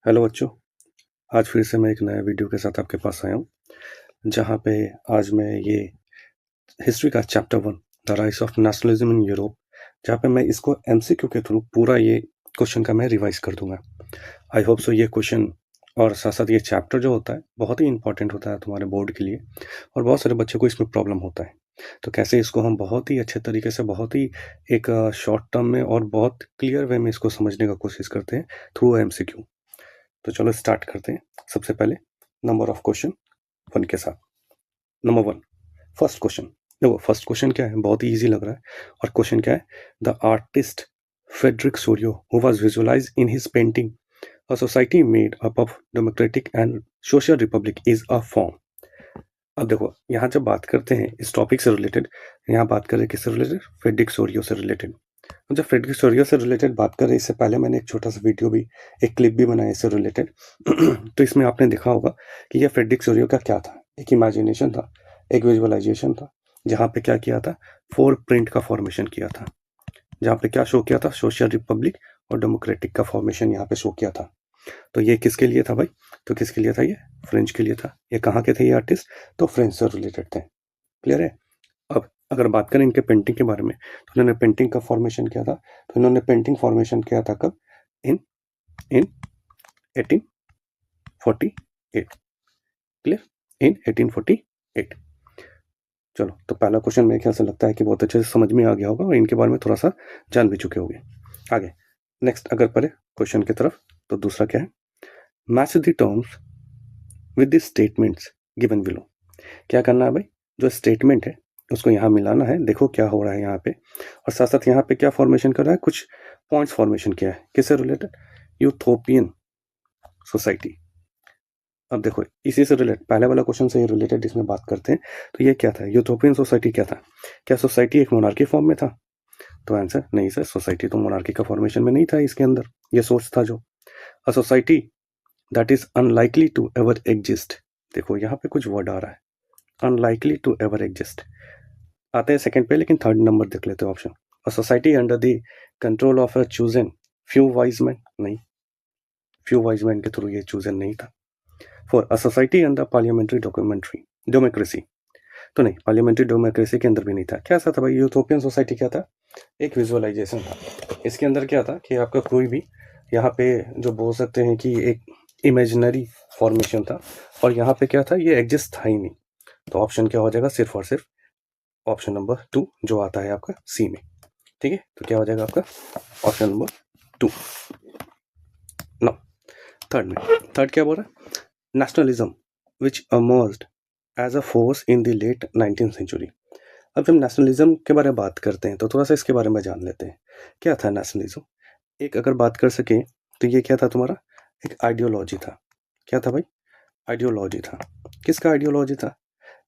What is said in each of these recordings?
Hello बच्चों, आज फिर से मैं एक नया वीडियो के साथ आपके पास आया हूँ, जहाँ पे आज मैं ये हिस्ट्री का chapter 1 the rise of nationalism in Europe, जहाँ पे मैं इसको एमसीक्यू के थ्रू पूरा ये क्वेश्चन का मैं रिवाइज कर दूंगा। आई होप सो ये क्वेश्चन और साथ साथ ये चैप्टर जो होता है बहुत ही इंपॉर्टेंट होता है तुम्हारे बोर्ड के लिए, और बहुत सारे बच्चों को इसमें प्रॉब्लम होता है। तो कैसे इसको हम बहुत ही अच्छे तरीके से, बहुत ही एक शॉर्ट टर्म में और बहुत क्लियर वे में इसको समझने का कोशिश करते हैं थ्रू एमसीक्यू। तो चलो स्टार्ट करते हैं। सबसे पहले नंबर ऑफ क्वेश्चन 1 के साथ। Number 1, first question. देखो फर्स्ट क्वेश्चन क्या है, बहुत ही इजी लग रहा है। और क्वेश्चन क्या है, the artist Frederick Sorio who was visualised in his painting a society made up of democratic and social Republic is a form. अब देखो यहाँ जब बात करते हैं इस टॉपिक से रिलेटेड, यहाँ बात करें किससे रिलेटेड, फ्रेडरिक सोरियो से रिलेटेड। जब फ्रेडरिक सोरियो से रिलेटेड बात करें, इससे पहले मैंने एक छोटा सा वीडियो भी, एक क्लिप भी बनाया इससे रिलेटेड। तो इसमें आपने देखा होगा कि यह फ्रेडरिक सोरियो का क्या था, एक इमेजिनेशन था, एक विजुअलाइजेशन था, जहाँ पे क्या किया था, 4 प्रिंट का फॉर्मेशन किया था, जहाँ पे क्या शो किया था, सोशल रिपब्लिक और डेमोक्रेटिक का फॉर्मेशन यहाँ पे शो किया था। तो ये किसके लिए था भाई, तो किसके लिए था, ये फ्रेंच के लिए था। ये कहाँ के थे ये आर्टिस्ट, तो फ्रेंच से रिलेटेड थे। क्लियर है। अब अगर बात करें इनके पेंटिंग के बारे में, तो इन्होंने पेंटिंग का फॉर्मेशन किया था। तो इन्होंने पेंटिंग फॉर्मेशन किया था कब, इन इन 1848। क्लियर, इन 1848। चलो, तो पहला क्वेश्चन मेरे ख्याल से लगता है कि बहुत अच्छे से समझ में आ गया होगा और इनके बारे में थोड़ा सा जान भी चुके होंगे। आगे नेक्स्ट अगर पढ़े क्वेश्चन की तरफ, तो दूसरा क्या है, match the terms with the statements given below. क्या करना है भाई, जो स्टेटमेंट है उसको यहाँ मिलाना है। देखो क्या हो रहा है यहाँ पे, और साथ साथ यहाँ पे क्या फॉर्मेशन कर रहा है, कुछ पॉइंट्स फॉर्मेशन किया है, किससे रिलेटेड, यूथोपियन सोसाइटी। अब देखो इसी से रिलेटेड, पहले वाला क्वेश्चन से रिलेटेड इसमें बात करते हैं। तो ये क्या था, यूथोपियन सोसाइटी क्या था, क्या सोसाइटी एक मोनार्की फॉर्म में था, तो आंसर नहीं सर, सोसाइटी तो मोनार्की का फॉर्मेशन में नहीं था। इसके अंदर ये सोर्स था जो, a society that is unlikely to ever exist. देखो यहाँ पे कुछ वर्ड आ रहा है, अनलाइकली टू एवर एग्जिस्ट। आते हैं सेकंड पे, लेकिन थर्ड नंबर देख लेते हैं option, a society under the control of a chosen few wise man. नहीं, फ्यू वाइज मैन के थ्रू ये चूजन नहीं था। For a society under parliamentary democracy, तो नहीं, पार्लियामेंट्री डेमोक्रेसी के अंदर भी नहीं था। क्या था भाई, यूथोपियन सोसाइटी क्या था, एक विजुअलाइजेशन था। इसके अंदर क्या था कि आपका कोई भी यहाँ पे जो बोल सकते हैं कि एक इमेजिनरी फॉर्मेशन था, और यहाँ पे क्या था, ये एग्जिस्ट था ही नहीं। तो ऑप्शन क्या हो जाएगा, सिर्फ और सिर्फ ऑप्शन नंबर 2 जो आता है आपका सी में। ठीक है, तो क्या हो जाएगा आपका ऑप्शन नंबर 2। नो, थर्ड में, थर्ड क्या बोल रहा है, nationalism which emerged as a force in the late 19th century. अब जब नेशनलिज्म के बारे में बात करते हैं तो थोड़ा सा इसके बारे में जान लेते हैं। क्या था नेशनलिज्म, एक अगर बात कर सके तो ये क्या था तुम्हारा, एक आइडियोलॉजी था। क्या था भाई, आइडियोलॉजी था। किसका आइडियोलॉजी था,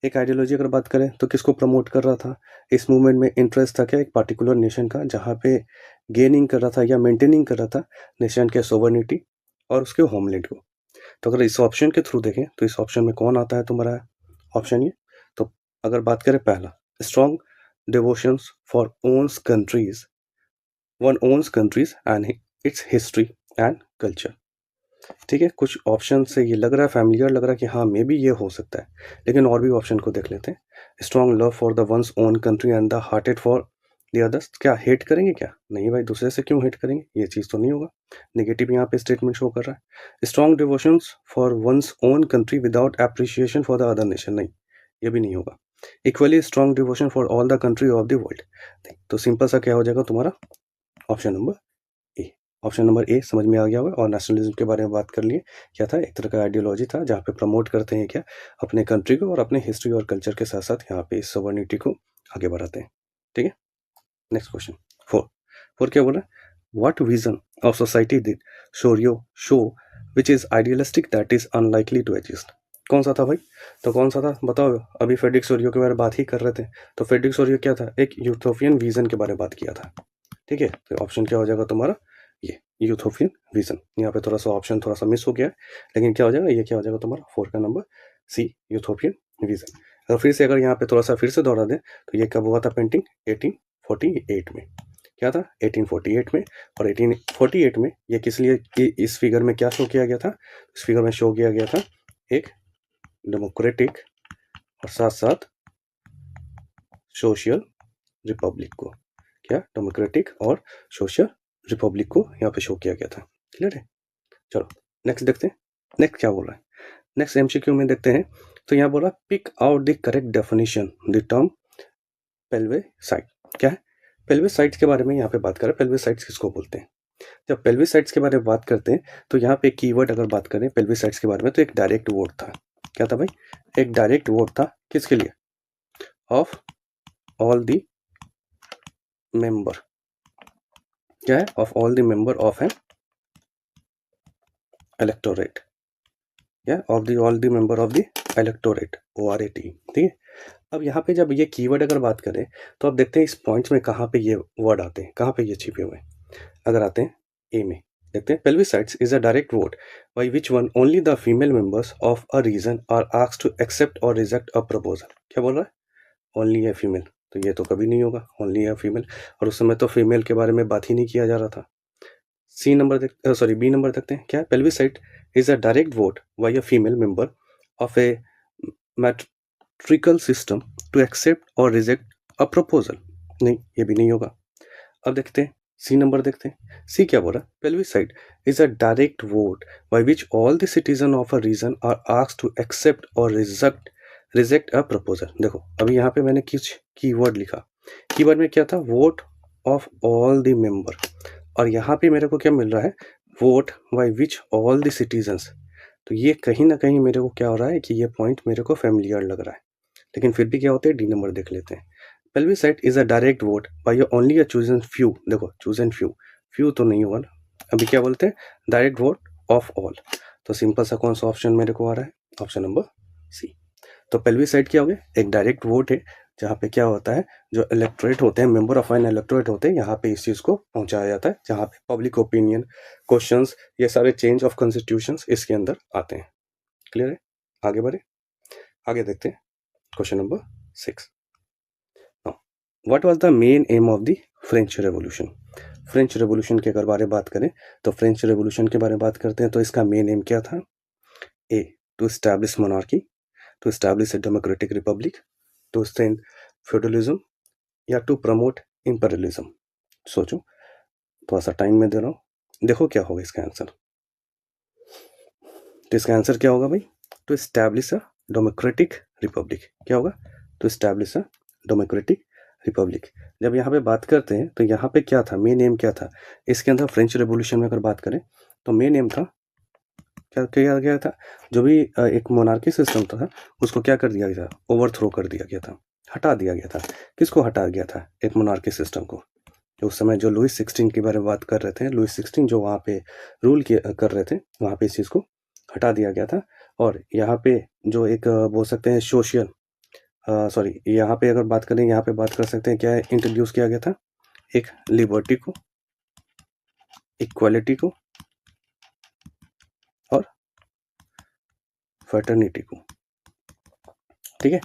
एक आइडियोलॉजी अगर बात करें तो किसको प्रमोट कर रहा था, इस मूवमेंट में इंटरेस्ट था क्या, एक पार्टिकुलर नेशन का, जहाँ पे गेनिंग कर रहा था या मेंटेनिंग कर रहा था नेशन के सोवर्निटी और उसके होमलैंड को। तो अगर इस ऑप्शन के थ्रू देखें तो इस ऑप्शन में कौन आता है तुम्हारा ऑप्शन ये। तो अगर बात करें पहला, strong devotions for one's countries, one one's countries and its history and culture. ठीक है, कुछ ऑप्शन से ये लग रहा है, फैमिलियर लग रहा है कि हाँ मे बी ये हो सकता है, लेकिन और भी ऑप्शन को देख लेते हैं। Strong love for the one's own country and the hearted for the others. क्या हेट करेंगे, क्या नहीं भाई, दूसरे से क्यों हेट करेंगे, ये चीज़ तो नहीं होगा। नेगेटिव यहाँ पे स्टेटमेंट शो कर रहा है। Strong devotions for one's own country without appreciation for the other nation, नहीं, ये भी नहीं होगा। Equally strong devotion for all the country of the world. तो सिंपल सा क्या हो जाएगा तुम्हारा option number A. Option number A समझ में आ गया होगा। और नेशनलिज्म के बारे में बात कर लिए, क्या था, एक तरह का आइडियोलॉजी था जहाँ पे प्रमोट करते हैं क्या, अपने कंट्री को और अपने हिस्ट्री और कल्चर के साथ साथ यहाँ पे इस सोवर्निटी को आगे बढ़ाते हैं। ठीक है, नेक्स्ट क्वेश्चन 4। 4 क्या बोल रहा है, what vision of society did Sorrieu show which is idealistic that is unlikely to exist. कौन सा था भाई, तो कौन सा था बताओ। अभी फ्रेडरिक सोरियो के बारे में बात ही कर रहे थे, तो फ्रेडरिक सोरियो क्या था, एक यूथोपियन विजन के बारे में बात किया था। ठीक है, तो ऑप्शन क्या हो जाएगा तुम्हारा, ये यूथोपियन विजन। यहाँ पे थोड़ा सा ऑप्शन थोड़ा सा मिस हो गया है, लेकिन क्या हो जाएगा, ये क्या हो जाएगा तुम्हारा 4 का नंबर सी, यूथोपियन विजन। अगर फिर से अगर यहाँ पे थोड़ा सा फिर से दोहरा दें तो ये कब हुआ था पेंटिंग, 1848 में। क्या था 1848 में। और 1848 में ये किस लिए इस फिगर में क्या शो किया गया था? इस फिगर में शो किया गया था एक डेमोक्रेटिक और साथ साथ सोशल रिपब्लिक को। क्या? डेमोक्रेटिक और सोशल रिपब्लिक को यहाँ पे शो किया गया था। क्लियर है? चलो नेक्स्ट देखते हैं, नेक्स्ट क्या बोल रहा है। नेक्स्ट एमसीक्यू में देखते हैं, तो यहाँ बोला pick out the correct definition the term plebiscite. क्या है? पेल्विसाइड्स के बारे में यहाँ पे बात करें। पेल्विसाइड्स किसको बोलते हैं? जब पेल्विसाइड्स के बारे में बात करते हैं तो यहाँ पे कीवर्ड अगर बात करें पेल्विसाइड्स के बारे में तो एक डायरेक्ट वर्ड था। क्या था भाई? एक डायरेक्ट वर्ड था किसके लिए? Of all the member. क्या है? Of all the member of an electorate. या of the all the member of the electorate, ORAT। ठीक है। अब यहाँ पे जब ये कीवर्ड अगर बात करें तो अब देखते हैं इस पॉइंट्स में कहाँ पे ये वर्ड आते हैं, कहाँ पे ये छिपे हुए हैं। अगर आते हैं ए में, देखते हैं plebiscites is a direct vote by which one only the female members of a region are asked to accept or reject a proposal. क्या बोल रहा है? ओनली ए फीमेल, तो ये तो कभी नहीं होगा ओनली ए फीमेल, और उस समय तो फीमेल के बारे में बात ही नहीं किया जा रहा था। सी नंबर बी नंबर देखते हैं। क्या? Plebiscite is a direct vote by a female member of a matriarchal system to accept or reject a proposal. नहीं, ये भी नहीं होगा। अब देखते हैं सी नंबर देखते हैं। सी क्या बोल रहा है? Plebiscite is a direct vote by which all the citizen of a region are asked to accept or reject a proposal. देखो अभी यहाँ पे मैंने कुछ कीवर्ड लिखा। कीवर्ड में क्या था? Vote of all the member, और यहाँ पे मेरे को क्या मिल रहा है? Vote by which all the citizens. तो ये कहीं ना कहीं मेरे को क्या हो रहा है कि ये पॉइंट मेरे को फेमिलियर लग रहा है, लेकिन फिर भी क्या होते हैं, डी नंबर देख लेते हैं। Plebiscite is a direct vote by only a chosen few. देखो चूजन फ्यू तो नहीं होगा ना, अभी क्या बोलते हैं? Direct vote of all. तो सिंपल सा कौन सा ऑप्शन मेरे को आ रहा है? Option number C. तो पेल्विसाइड क्या हो गया? एक डायरेक्ट वोट है जहाँ पे क्या होता है, जो इलेक्टोरेट होते हैं, मेंबर ऑफ एन इलेक्टोरेट होते हैं, यहाँ पे इस चीज़ को पहुंचाया जाता है, जहाँ पे पब्लिक ओपिनियन, क्वेश्चंस, ये सारे चेंज ऑफ कॉन्स्टिट्यूशंस इसके अंदर आते हैं। क्लियर है? आगे बढ़े, आगे देखते हैं question number 6। What was the main M of the French revolution? French revolution के अगर बारे में बात करें तो फ्रेंच रेवोल्यूशन के बारे में बात करते हैं तो इसका मेन एम क्या था? A, to establish monarchy, to establish a democratic republic, to strength feudalism, या टू प्रमोट इंपीरियलिज्म। सोचो, थोड़ा सा टाइम में दे रहा हूँ, देखो क्या होगा इसका आंसर। तो इसका आंसर क्या होगा भाई? To establish a democratic republic. क्या होगा? To establish a democratic republic. जब यहाँ पे बात करते हैं तो यहाँ पे क्या था, मेन एम क्या था इसके अंदर? फ्रेंच रेवोल्यूशन में अगर बात करें तो मेन एम था, क्या किया गया था? जो भी एक मोनार्की सिस्टम था उसको क्या कर दिया गया था? ओवरथ्रो कर दिया गया था, हटा दिया गया था। किसको हटा गया था? एक मोनार्की सिस्टम को। जो उस समय जो लुइस 16 के बारे में बात कर रहे थे, लुइस 16 जो वहाँ पे रूल कर रहे थे, वहाँ पे इस चीज़ को हटा दिया गया था। और यहाँ पे जो एक बोल सकते हैं सोशल, सॉरी, यहाँ पे अगर बात करें, यहाँ पे बात कर सकते हैं क्या इंट्रोड्यूस किया गया था? एक लिबर्टी को, इक्वालिटी को, और फैटर्निटी को। ठीक है।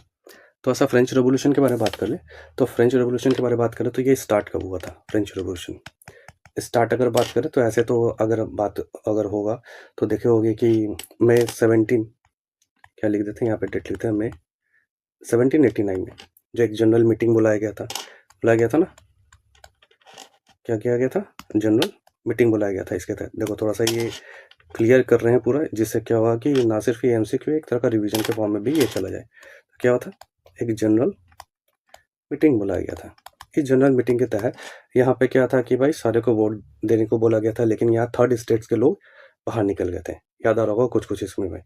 तो ऐसा फ्रेंच रेवोल्यूशन के बारे में बात कर ले, तो फ्रेंच रेवोल्यूशन के बारे में बात करें तो ये स्टार्ट कब हुआ था? फ्रेंच रेवोल्यूशन स्टार्ट अगर बात करें तो ऐसे तो अगर होगा तो देखे होगे कि मई 17, क्या लिख देते हैं यहाँ पे, डेट लिखते हैं, मई 1789 में जो एक जनरल मीटिंग बुलाया गया था ना। क्या किया गया था? जनरल मीटिंग बुलाया गया था। इसके तहत देखो थोड़ा सा ये क्लियर कर रहे हैं पूरा, जिससे क्या हुआ कि ना सिर्फ ये MCQ, एक तरह का रिवीजन के फॉर्म में भी ये चला जाए। तो क्या हुआ था? एक जनरल मीटिंग बुलाया गया था। इस जनरल मीटिंग के तहत यहाँ पे क्या था कि भाई सारे को वोट देने को बोला गया था, लेकिन यहाँ थर्ड स्टेट्स के लोग बाहर निकल गए थे। याद आ रहा होगा कुछ इसमें भाई।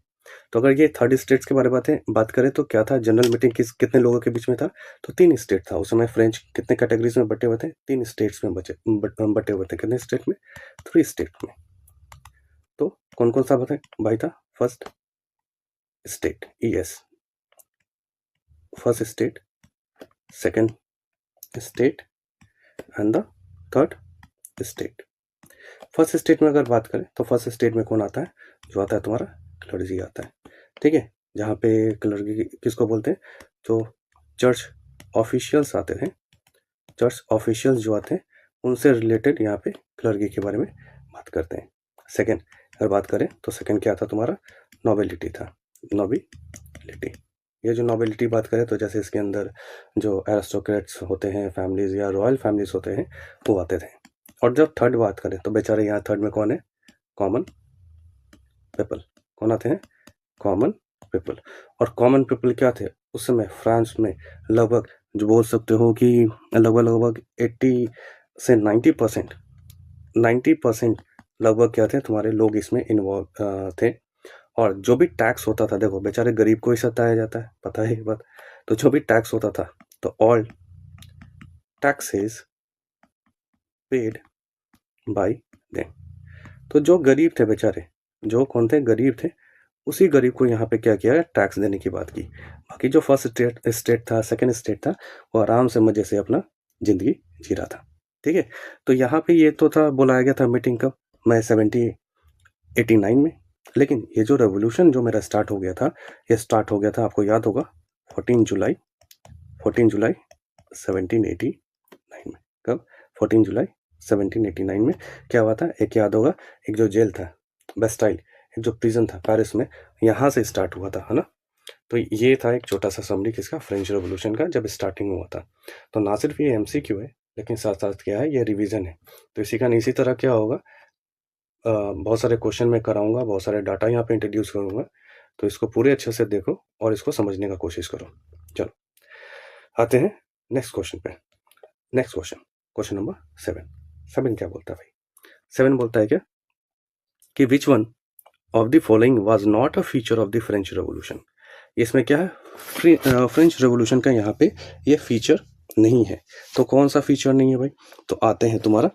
तो अगर ये थर्ड स्टेट्स के बारे में बात करें तो क्या था? जनरल मीटिंग कितने लोगों के बीच में था? तो 3 स्टेट था उस समय। फ्रेंच कितने कैटेगरीज में बटे हुए थे? 3 स्टेट्स में बटे हुए थे। कितने स्टेट में? 3 स्टेट में। तो कौन कौन सा भाई था? First state ES, first state, second state and the third state. First state में अगर बात करें तो फर्स्ट स्टेट में कौन आता है? जो आता है तुम्हारा क्लर्जी आता है। ठीक है। जहाँ पे क्लर्जी किसको बोलते हैं? जो चर्च ऑफिशियल्स आते थे, चर्च ऑफिशियल्स जो आते हैं उनसे रिलेटेड यहाँ पे क्लर्की के बारे में बात करते हैं। सेकेंड अगर बात करें तो सेकेंड क्या था तुम्हारा, नोबिलिटी था, नोबिलिटी। ये जो नोबिलिटी बात करें तो जैसे इसके अंदर जो एरिस्टोक्रेट्स होते हैं, फैमिलीज या रॉयल फैमिलीज होते हैं, वो आते थे। और जब थर्ड बात करें तो बेचारे यहाँ थर्ड में कौन है, कॉमन पीपल। कौन आते हैं, कॉमन पीपल। और कॉमन पीपल क्या थे उस समय फ्रांस में, लगभग जो बोल सकते हो कि लगभग 80 से 90% लगभग क्या थे तुम्हारे लोग इसमें इन्वॉल्व थे। और जो भी टैक्स होता था, देखो बेचारे गरीब को ही सताया जाता है, पता है ये बात। तो जो भी टैक्स होता था तो all taxes paid by them. तो जो गरीब थे बेचारे, जो कौन थे, गरीब थे, उसी गरीब को यहाँ पे क्या किया, टैक्स देने की बात की। बाकी जो फर्स्ट स्टेट था, सेकंड स्टेट था, वो आराम से मजे से अपना जिंदगी जी रहा था। ठीक है, तो यहाँ पे ये तो था, बुलाया गया था मीटिंग कब, मैं 1789 में। लेकिन ये जो रेवोल्यूशन जो मेरा स्टार्ट हो गया था, ये स्टार्ट हो गया था, आपको याद होगा, 14 जुलाई 1789 में। कब, 14 जुलाई 1789 में क्या हुआ था, एक याद होगा, एक जो जेल था बेस्टाइल, एक जो प्रिजन था पेरिस में, यहाँ से स्टार्ट हुआ था, है ना। तो ये था एक छोटा सा समरी किसका, फ्रेंच रेवोल्यूशन का, जब स्टार्टिंग हुआ था। तो ना सिर्फ ये MCQ है, लेकिन साथ साथ क्या है, ये रिवीजन है। तो इसी का इसी तरह क्या होगा, बहुत सारे क्वेश्चन मैं कराऊंगा, बहुत सारे डाटा यहाँ पे इंट्रोड्यूस करूंगा। तो इसको पूरे अच्छे से देखो और इसको समझने का कोशिश करो। चलो आते हैं नेक्स्ट क्वेश्चन पे। नेक्स्ट क्वेश्चन नंबर 7 क्या बोलता है भाई, 7 बोलता है क्या कि which one of the following was not a feature of the French revolution. इसमें क्या है, फ्रेंच रेवोल्यूशन का यहाँ पे ये फीचर नहीं है। तो कौन सा फीचर नहीं है भाई, तो आते हैं तुम्हारा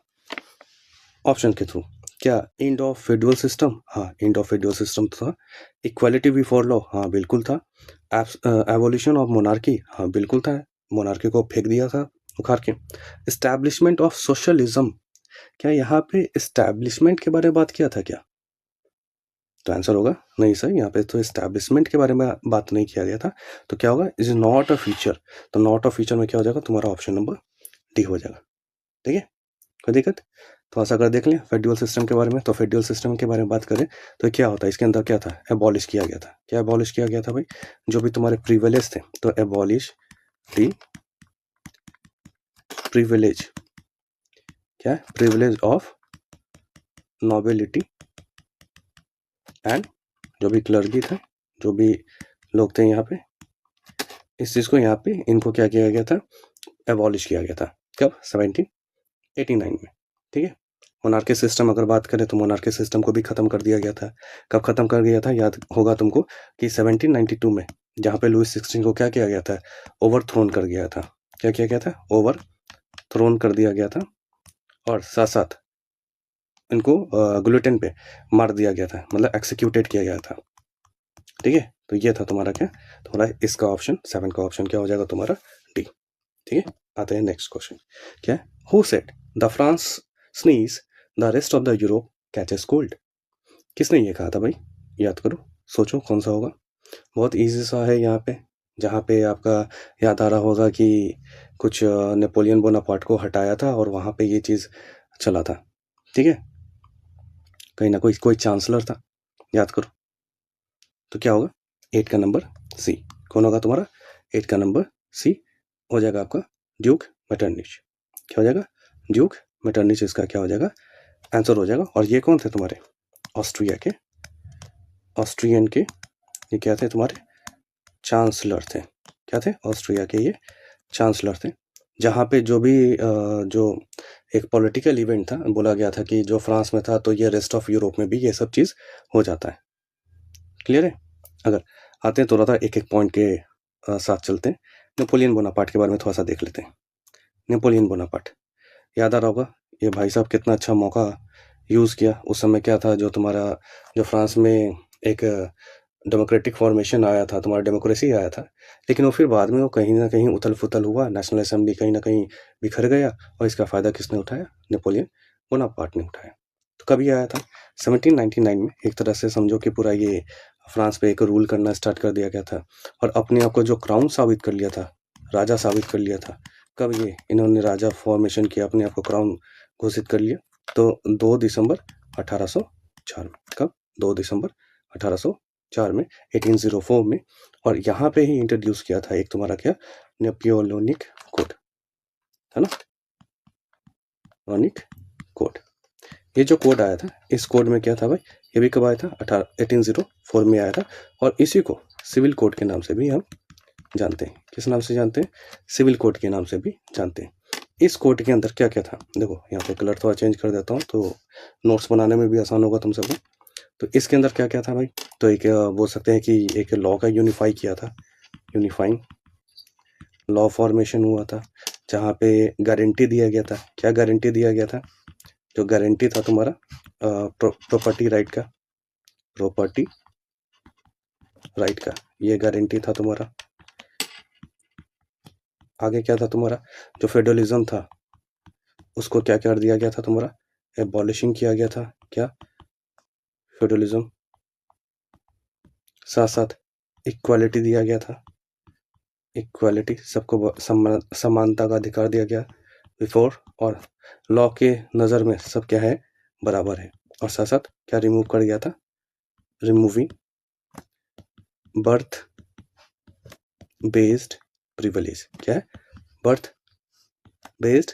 ऑप्शन के थ्रू। क्या एंड ऑफ फेडरल सिस्टम, हाँ एंड ऑफ फेडरल सिस्टम था। इक्वालिटी बिफोर लॉ, हाँ बिल्कुल था। एवोल्यूशन ऑफ मोनार्की, हाँ बिल्कुल था, मोनार्की को फेंक दिया था उखाड़ के। एस्टैब्लिशमेंट ऑफ सोशलिज्म, क्या यहाँ पे एस्टैब्लिशमेंट के बारे में बात किया था क्या, तो आंसर होगा नहीं सर, यहाँ पे तो एस्टैब्लिशमेंट के बारे में बात नहीं किया गया था। तो क्या होगा, इज नॉट अ फीचर। तो नॉट अ फीचर में क्या हो जाएगा, तुम्हारा ऑप्शन नंबर डी हो जाएगा। ठीक है, कोई दिक्कत, तो ऐसा कर देख लें फेडरल सिस्टम के बारे में। तो फेडरल सिस्टम के बारे में बात करें तो क्या होता है, इसके अंदर क्या था, एबॉलिश किया गया था। क्या एबॉलिश किया गया था भाई, जो भी तुम्हारे प्रिविलेज थे, तो एबॉलिश दी प्रिविलेज, क्या प्रिविलेज ऑफ नोबिलिटी एंड, जो भी क्लर्की था, जो भी लोग थे यहाँ पे, इस चीज़ को यहाँ पे इनको क्या किया गया था, एबॉलिश किया गया था। कब, 1789 में। ठीक है, मोनार्की सिस्टम अगर बात करें तो मोनार्की सिस्टम को भी ख़त्म कर दिया गया था। कब ख़त्म कर दिया था, याद होगा तुमको कि 1792 में, जहाँ पे लुइस 16 को क्या किया गया था, ओवरथ्रोन कर गया था। क्या किया गया था, ओवरथ्रोन कर दिया गया था। और साथ साथ इनको गुलेटिन पे मार दिया गया था, मतलब एक्सिक्यूटेड किया गया था। ठीक है, तो ये था तुम्हारा क्या, तुम्हारा इसका ऑप्शन 7 का ऑप्शन क्या हो जाएगा तुम्हारा, डी। ठीक है, आते हैं नेक्स्ट क्वेश्चन। क्या, who said the France sneeze the rest of the Europe catches cold. किसने ये कहा था भाई, याद करो, सोचो कौन सा होगा। बहुत इजी सा है यहाँ पे, जहाँ पे आपका याद आ रहा होगा कि कुछ नेपोलियन बोनापार्ट को हटाया था और वहाँ पे ये चीज़ चला था। ठीक है, कहीं ना कोई चांसलर था, याद करो। तो क्या होगा, 8 का नंबर सी। कौन होगा तुम्हारा, 8 का नंबर सी हो जाएगा आपका, ड्यूक मेटरनिच। क्या हो जाएगा, ड्यूक मेटरनिच, इसका क्या हो जाएगा, आंसर हो जाएगा। और ये कौन थे तुम्हारे, ऑस्ट्रियन के ये क्या थे तुम्हारे, चांसलर थे। क्या थे, ऑस्ट्रिया के ये चांसलर थे। जहाँ पे जो भी जो एक पॉलिटिकल इवेंट था, बोला गया था कि जो फ्रांस में था तो ये रेस्ट ऑफ यूरोप में भी ये सब चीज़ हो जाता है। क्लियर है, अगर आते हैं थोड़ा सा एक एक पॉइंट के साथ चलते हैं। नेपोलियन बोनापार्ट के बारे में थोड़ा सा देख लेते हैं। नेपोलियन बोनापार्ट याद आ रहा होगा, ये भाई साहब कितना अच्छा मौका यूज़ किया। उस समय क्या था, जो तुम्हारा जो फ्रांस में एक डेमोक्रेटिक फॉर्मेशन आया था, तुम्हारा डेमोक्रेसी आया था, लेकिन वो फिर बाद में वो कहीं ना कहीं उथल फुथल हुआ, नेशनल असेंबली कहीं ना कहीं बिखर गया। और इसका फ़ायदा किसने उठाया, नेपोलियन बोनापार्ट ने उठाया। तो कभी आया था, 1799 में। एक तरह से समझो कि पूरा ये फ्रांस पे एक रूल करना स्टार्ट कर दिया गया था, और अपने आप को जो क्राउन साबित कर लिया था, राजा साबित कर लिया था। कब ये इन्होंने राजा फॉर्मेशन किया, अपने आप को क्राउन घोषित कर लिया। तो 2 दिसंबर 1804 में, कब? 2 दिसंबर 1804 में, 1804 में। और यहाँ पे ही इंट्रोड्यूस किया था एक तुम्हारा क्या, नेपोलियनिक कोड, है ना, नेपोलियनिक कोड। ये जो कोड आया था, इस कोड में क्या था भाई, ये भी कब आया था, 1804 में आया था। और इसी को सिविल कोड के नाम से भी हम जानते हैं। किस नाम से जानते हैं? सिविल कोड के नाम से भी जानते हैं। इस कोड के अंदर क्या क्या था, देखो यहाँ पे कलर थोड़ा चेंज कर देता हूँ तो नोट्स बनाने में भी आसान होगा तुम सबको। तो इसके अंदर क्या क्या था भाई, तो एक बोल सकते हैं कि एक लॉ का यूनिफाई किया था, यूनिफाइंग लॉ फॉर्मेशन हुआ था, जहाँ पे गारंटी दिया गया था। क्या गारंटी दिया गया था? जो गारंटी था तुम्हारा प्रॉपर्टी राइट का, प्रॉपर्टी राइट का, ये गारंटी था तुम्हारा। आगे क्या था तुम्हारा, जो फेडरलिज्म था उसको क्या कर दिया गया था तुम्हारा, एबॉलिशिंग किया गया था। क्या? फेडरलिज्म। साथ साथ इक्वालिटी दिया गया था, इक्वालिटी, सबको समानता का अधिकार दिया गया बिफोर, और लॉ के नज़र में सब क्या है, बराबर है। और साथ साथ क्या रिमूव कर दिया था, रिमूविंग बर्थ बेस्ड प्रिविलेज। क्या है? Birth based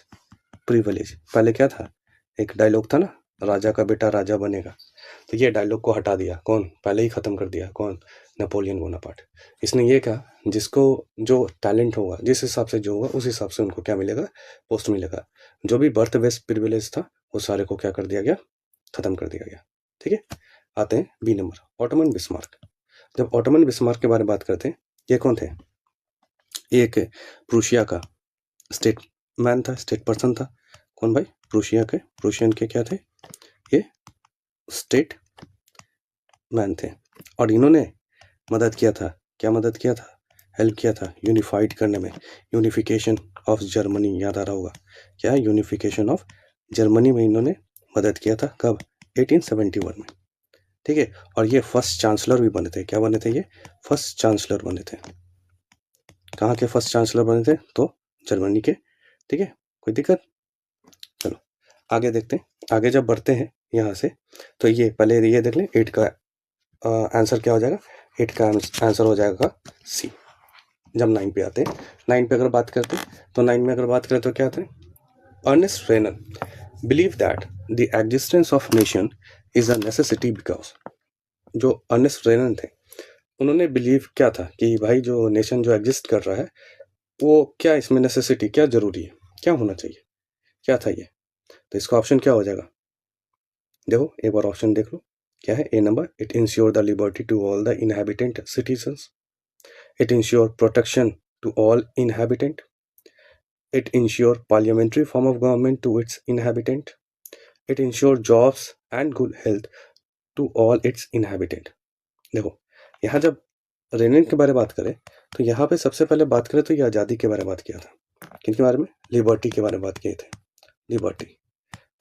privilege. पहले क्या था, एक डायलॉग था ना, राजा का बेटा राजा बनेगा, तो ये डायलॉग को हटा दिया। कौन? पहले ही खत्म कर दिया। कौन? Napoleon Bonaparte. इसने ये कहा जिसको जो टैलेंट होगा, जिस हिसाब से जो होगा उस हिसाब से उनको क्या मिलेगा, पोस्ट मिलेगा। जो भी बर्थ बेस्ड प्रिविलेज था वो सारे को क्या कर दिया गया, खत्म कर दिया गया। ठीक है, आते हैं बी नंबर, ऑटोमन बिस्मार्क। जब ऑटोमन बिस्मार्क के बारे में बात करते हैं, ये कौन थे? एक प्रूशिया का स्टेट मैन था, स्टेट पर्सन था। कौन भाई? प्रूशियन के क्या थे, ये स्टेट मैन थे। और इन्होंने मदद किया था, क्या मदद किया था, हेल्प किया था यूनिफाइड करने में, यूनिफिकेशन ऑफ जर्मनी। याद आ रहा होगा, क्या है, यूनिफिकेशन ऑफ जर्मनी में इन्होंने मदद किया था। कब? 1871 में। ठीक है, और ये फर्स्ट चांसलर भी बने थे। क्या बने थे? ये फर्स्ट चांसलर बने थे। कहाँ के फर्स्ट चांसलर बने थे? तो जर्मनी के। ठीक है, कोई दिक्कत? चलो आगे देखते हैं। आगे जब बढ़ते हैं यहाँ से, तो ये पहले ये देख लें, 8 का आंसर क्या हो जाएगा, 8 का आंसर हो जाएगा सी। जब 9 पे आते हैं, 9 पे अगर बात करते हैं, तो 9 में अगर बात करें तो क्या आता है, Ernest Renan believe that the existence of nation is a necessity because. जो अर्नेस्ट रेनन थे, उन्होंने बिलीव क्या था कि भाई जो नेशन जो एग्जिस्ट कर रहा है वो क्या, इसमें नेसेसिटी क्या जरूरी है, क्या होना चाहिए, क्या था ये? तो इसका ऑप्शन क्या हो जाएगा, देखो एक बार ऑप्शन देख लो। क्या है? A number, it ensure the liberty to all the inhabitant citizens, it ensure protection to all inhabitant, it ensure parliamentary form of government to its inhabitant, it ensure jobs and good health to all its inhabitant। देखो यहाँ जब rennin के बारे में बात करें, तो यहाँ पे सबसे पहले बात करें तो ये आज़ादी के बारे में बात किया था। किनके बारे में? लिबर्टी के बारे में बात किए थे, लिबर्टी।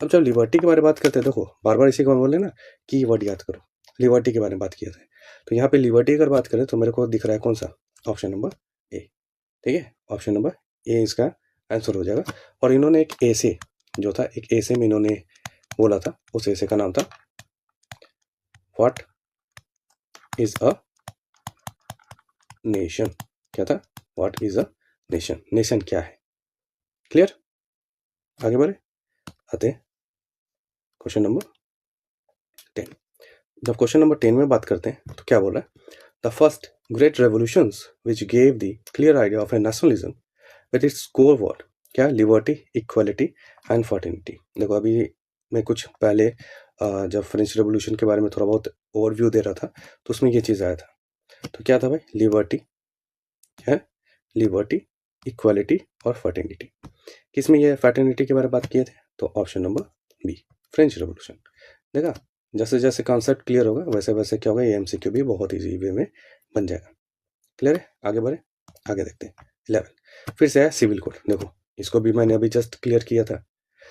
अब जब लिबर्टी के बारे में बात करते हैं, देखो बार बार इसी को बोले ना कि वर्ड याद करो, लिबर्टी के बारे में बात किए थे। तो यहाँ पे लिबर्टी अगर बात करें तो मेरे को दिख रहा है कौन सा, ऑप्शन नंबर ए। ठीक है, ऑप्शन नंबर ए इसका आंसर हो जाएगा। और इन्होंने एक ऐसे जो था, एक ऐसे में इन्होंने बोला था, उस ऐसे का नाम था व्हाट इज अ नेशन। क्या था? What is a nation, nation क्या है। क्लियर? आगे बढ़े, आते हैं क्वेश्चन नंबर 10। जब क्वेश्चन नंबर 10 में बात करते हैं तो क्या बोल रहा है, the first great revolutions which gave the clear idea of a nationalism with its core word. क्या? Liberty, equality and fraternity. देखो अभी मैं कुछ पहले जब फ्रेंच रेवोल्यूशन के बारे में थोड़ा बहुत ओवरव्यू दे रहा था तो उसमें ये चीज़ आया था। तो क्या था भाई? लिबर्टी है, लिबर्टी, इक्वालिटी और फर्टिनिटी। किस में ये फर्टिनिटी के बारे में बात किए थे? तो option number B, French revolution. देखा, जैसे जैसे कॉन्सेप्ट क्लियर होगा वैसे वैसे क्या होगा, ये एमसीक्यू भी बहुत ईजी वे में बन जाएगा। क्लियर है? आगे बढ़े, आगे देखते हैं 11। फिर से है सिविल कोड। देखो इसको भी मैंने अभी जस्ट क्लियर किया था।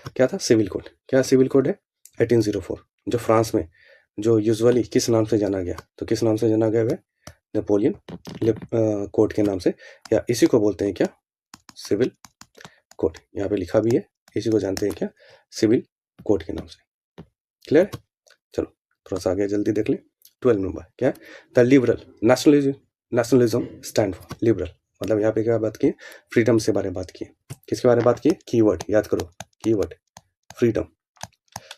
क्या था? Civil code. क्या सिविल कोड है? 1804, जो फ्रांस में जो यूजुअली किस नाम से जाना गया, तो किस नाम से जाना गया है? नेपोलियन कोड के नाम से, या इसी को बोलते हैं क्या, सिविल कोड। यहाँ पे लिखा भी है इसी को जानते हैं क्या, सिविल कोड के नाम से। क्लियर? चलो थोड़ा सा आगे जल्दी देख लें। 12 नंबर क्या है, the liberal nationalism stand for. Liberal मतलब यहाँ पे क्या बात की, फ्रीडम से बारे में बात की। किसके बारे में बात की, कीवर्ड याद करो, कीवर्ड फ्रीडम।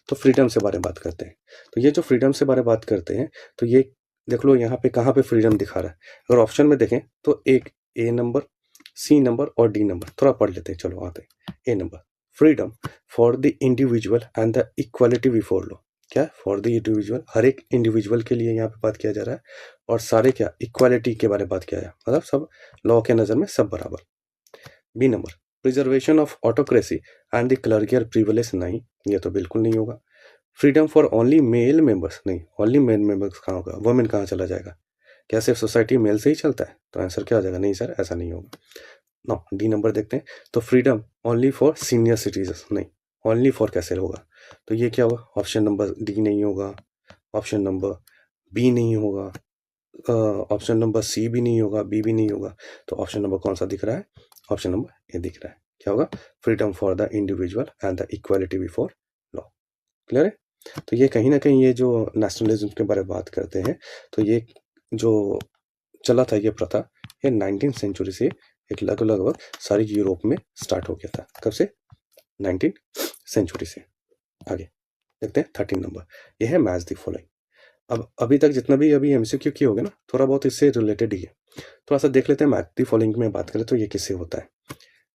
तो फ्रीडम से बारे में बात करते हैं। तो ये जो फ्रीडम से बारे में बात करते हैं, तो ये देख लो यहाँ पे कहाँ पे फ्रीडम दिखा रहा है। अगर ऑप्शन में देखें तो एक ए नंबर, सी नंबर और डी नंबर। थोड़ा पढ़ लेते हैं, चलो आते हैं। A number, freedom for the individual and the equality before law. क्या, फॉर द इंडिविजुअल, हर एक इंडिविजुअल के लिए यहाँ पे बात किया जा रहा है। और सारे क्या, इक्वालिटी के बारे में बात किया जाए, मतलब सब लॉ के नज़र में सब बराबर। B number, preservation of autocracy and the clerical privilege. नहीं, ये तो बिल्कुल नहीं होगा। Freedom for only male members, नहीं, ओनली मेल मेंबर्स कहाँ होगा, वुमेन कहाँ चला जाएगा। क्या सिर्फ सोसाइटी मेल से ही चलता है? तो आंसर क्या हो जाएगा, नहीं सर ऐसा नहीं होगा। नो, डी नंबर देखते हैं। तो freedom only for senior citizen, नहीं, ओनली फॉर कैसे होगा, तो ये क्या होगा, ऑप्शन नंबर डी नहीं होगा, ऑप्शन नंबर बी नहीं होगा, ऑप्शन नंबर सी भी नहीं होगा, बी भी नहीं होगा। तो ऑप्शन नंबर कौन सा दिख रहा है, ऑप्शन नंबर ए दिख रहा है। क्या होगा, freedom for the individual and the equality before law. Clear है? तो ये कहीं ना कहीं ये जो नेशनलिज्म के बारे में बात करते हैं, तो ये जो चला था ये प्रथा, ये 19th सेंचुरी से एक लगभग सारी यूरोप में स्टार्ट हो गया था। कब से, 19th सेंचुरी से। आगे देखते हैं 13 नंबर, ये है मैच द फॉलोइंग। अब अभी तक जितना भी अभी एमसीक्यू की होगा ना, थोड़ा बहुत इससे रिलेटेड ही है। थोड़ा सा देख लेते हैं। मैच द फॉलोइंग में बात करें तो ये किससे होता है,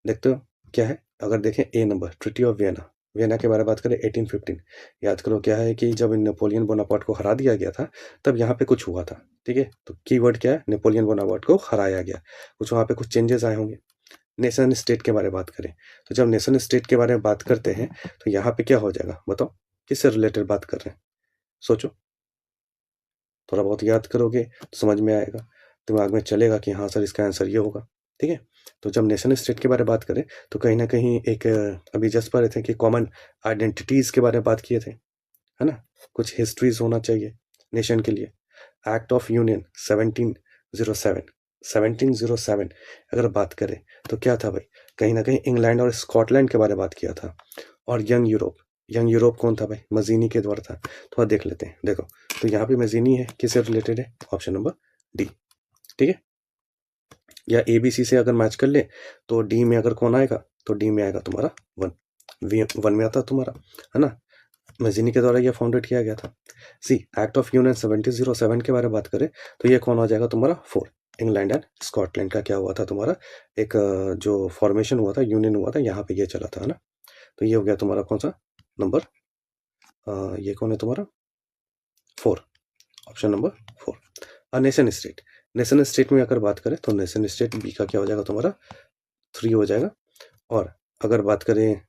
देखते हो क्या है। अगर देखें A number, treaty of Vienna, Vienna के बारे में बात करें 1815। याद करो क्या है कि जब नेपोलियन बोनापार्ट को हरा दिया गया था, तब यहाँ पे कुछ हुआ था। ठीक है, तो कीवर्ड क्या है, नेपोलियन बोनापार्ट को हराया गया, कुछ वहाँ पे कुछ चेंजेस आए होंगे। नेशन स्टेट के बारे में बात करें, तो जब नेशन स्टेट के बारे में बात करते हैं तो यहाँ पे क्या हो जाएगा, बताओ किससे रिलेटेड बात कर रहे हैं, सोचो। थोड़ा बहुत याद करोगे तो समझ में आएगा, दिमाग में चलेगा कि हाँ सर इसका आंसर ये होगा। ठीक है, तो जब नेशन स्टेट के बारे में बात करें तो कहीं ना कहीं एक अभी जस्ट पढ़ रहे थे कि कॉमन आइडेंटिटीज़ के बारे में बात किए थे, है ना, कुछ हिस्ट्रीज होना चाहिए नेशन के लिए। एक्ट ऑफ यूनियन 1707 अगर बात करें तो क्या था भाई, कहीं ना कहीं इंग्लैंड और स्कॉटलैंड के बारे में बात किया था। और यंग यूरोप कौन था भाई, मजीनी के द्वारा था। थोड़ा देख लेते हैं, देखो तो यहाँ पे मजीनी है, किससे रिलेटेड है, ऑप्शन नंबर डी। ठीक है, या ABC से अगर मैच कर ले तो डी में अगर कौन आएगा, तो डी में आएगा तुम्हारा वन में आता तुम्हारा, है ना, मजीनी के द्वारा ये फाउंडेड किया गया था। सी एक्ट ऑफ यूनियन 1707 के बारे में बात करें तो ये कौन आ जाएगा तुम्हारा 4, इंग्लैंड एंड स्कॉटलैंड का क्या हुआ था तुम्हारा, एक जो फॉर्मेशन हुआ था, यूनियन हुआ था, यहाँ पे ये चला था, है ना। तो ये हो गया तुम्हारा कौन सा नंबर, ये कौन है तुम्हारा 4, option number 4। Nation state, nation state में अगर बात करें तो नेशन स्टेट बी का क्या हो जाएगा तुम्हारा 3 हो जाएगा। और अगर बात करें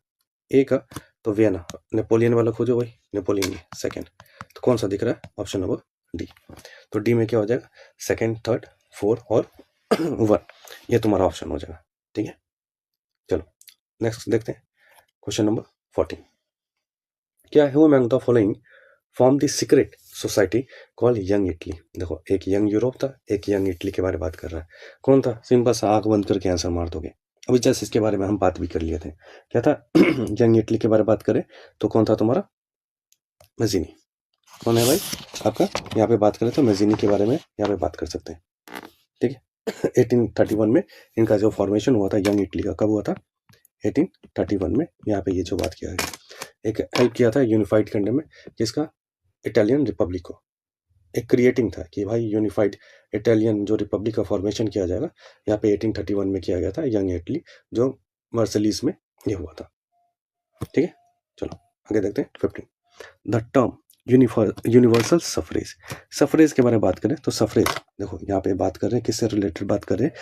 ए का तो वियना, नेपोलियन वाला खोजो भाई, नेपोलियन में सेकंड, तो कौन सा दिख रहा है, ऑप्शन नंबर डी। तो डी में क्या हो जाएगा, सेकंड, थर्ड, 4 और 1, ये तुम्हारा ऑप्शन हो जाएगा। ठीक है, चलो नेक्स्ट देखते हैं क्वेश्चन नंबर 14। क्या है among the following form the secret society called young Italy. देखो एक यंग यूरोप था, एक यंग इटली के बारे में बात कर रहा है। कौन था, सिंपल सा आंख बंद करके आंसर मार दोगे। अभी जस्ट इसके बारे में हम बात भी कर लिए थे, क्या था यंग इटली के बारे में बात करें तो कौन था तुम्हारा, मजीनी। कौन है भाई आपका, यहाँ पे बात करें तो मजीनी के बारे में यहाँ पे बात कर सकते हैं। ठीक है 1831 में इनका जो फॉर्मेशन हुआ था यंग इटली का, कब हुआ था, 1831 में। यहाँ पे ये जो बात किया है, एक हेल्प किया था यूनिफाइड करने में, जिसका इटालियन रिपब्लिक को, एक क्रिएटिंग था कि भाई यूनिफाइड इटालियन जो रिपब्लिक का फॉर्मेशन किया जाएगा, यहाँ पे 1831 में किया गया था यंग इटली, जो मर्सलीज में ये हुआ था। ठीक है, चलो आगे देखते हैं 15। The term universal suffrage, suffrage के बारे में बात करें तो सफरेज, देखो यहाँ पे बात कर रहे हैं किससे रिलेटेड बात कर रहे हैं,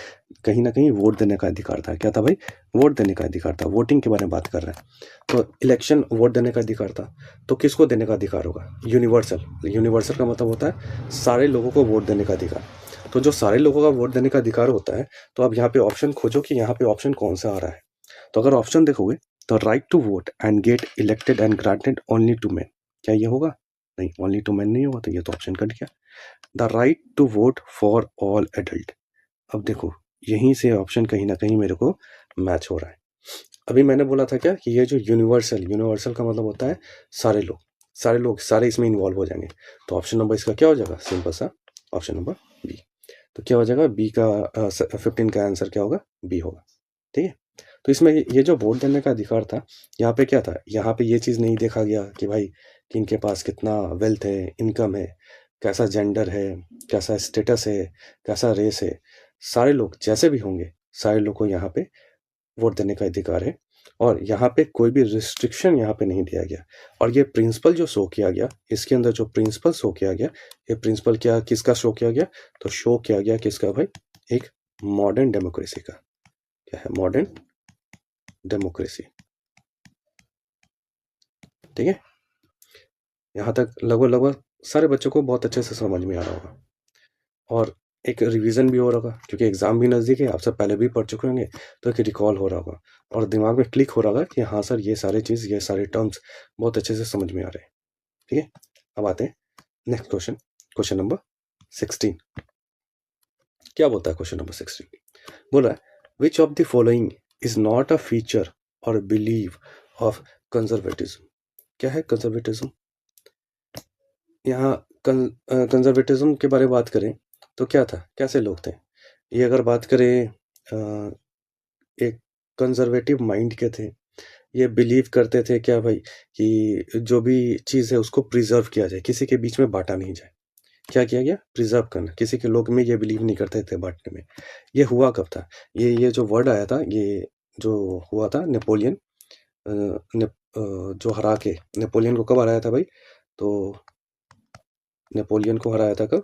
कहीं ना कहीं वोट देने का अधिकार था। क्या था भाई, वोट देने का अधिकार था, वोटिंग के बारे में बात कर रहे हैं। तो इलेक्शन वोट देने का अधिकार था, तो किसको देने का अधिकार होगा, यूनिवर्सल। यूनिवर्सल का मतलब होता है सारे लोगों को वोट देने का अधिकार। तो जो सारे लोगों का वोट देने का अधिकार होता है, तो अब यहाँ पे ऑप्शन खोजो कि यहाँ पे ऑप्शन कौन सा आ रहा है। तो अगर ऑप्शन देखोगे तो right to vote and get elected and granted only to man, क्या ये होगा, नहीं, ओनली टू मैन नहीं होगा, तो ये तो ऑप्शन कट गया। The right to vote for all adult, अब देखो यहीं से ऑप्शन कहीं ना कहीं मेरे को मैच हो रहा है। अभी मैंने बोला था क्या कि ये जो यूनिवर्सल का मतलब होता है सारे लोग सारे इसमें इन्वॉल्व हो जाएंगे। तो ऑप्शन नंबर इसका क्या हो जाएगा, सिंपल सा ऑप्शन नंबर बी। तो क्या हो जाएगा, बी का 15 का आंसर क्या होगा, बी होगा। ठीक है, तो इसमें ये जो वोट देने का अधिकार था, यहाँ पे क्या था, यहाँ पे ये चीज़ नहीं देखा गया कि भाई कि इनके पास कितना वेल्थ है, इनकम है, कैसा जेंडर है, कैसा स्टेटस है, कैसा रेस है। सारे लोग जैसे भी होंगे, सारे लोग को यहाँ पे वोट देने का अधिकार है। और यहाँ पे कोई भी रिस्ट्रिक्शन यहाँ पे नहीं दिया गया। और ये प्रिंसिपल जो शो किया गया, इसके अंदर जो प्रिंसिपल शो किया गया, ये प्रिंसिपल क्या किसका शो किया गया, तो शो किया गया किसका भाई, एक मॉडर्न डेमोक्रेसी का। क्या है, मॉडर्न डेमोक्रेसी। ठीक है, यहाँ तक लगभग सारे बच्चों को बहुत अच्छे से समझ में आ रहा होगा और एक रिवीजन भी हो रहा होगा, क्योंकि एग्जाम भी नज़दीक है, आप सब पहले भी पढ़ चुके होंगे, तो एक रिकॉल हो रहा होगा और दिमाग में क्लिक हो रहा होगा कि हाँ सर ये सारे चीज़, ये सारे टर्म्स बहुत अच्छे से समझ में आ रहे हैं। ठीक है, अब आते हैं नेक्स्ट क्वेश्चन, क्वेश्चन नंबर 16। क्या बोलता है क्वेश्चन नंबर 16, बोला है which of the following is not a feature और बिलीव ऑफ कंजर्वेटिज्म। क्या है कंजर्वेटिज्म, यहाँ कंजर्वेटिज्म के बारे में बात करें तो क्या था, कैसे लोग थे ये, अगर बात करें एक कंजर्वेटिव माइंड के थे, ये बिलीव करते थे क्या भाई कि जो भी चीज़ है उसको प्रिजर्व किया जाए, किसी के बीच में बांटा नहीं जाए। क्या किया गया, प्रिजर्व करना, किसी के लोग में ये बिलीव नहीं करते थे बांटने में। ये हुआ कब था, ये जो वर्ड आया था, ये जो हुआ था नेपोलियन जो हरा के, नेपोलियन को कब हराया था भाई, तो नेपोलियन को हराया था कब,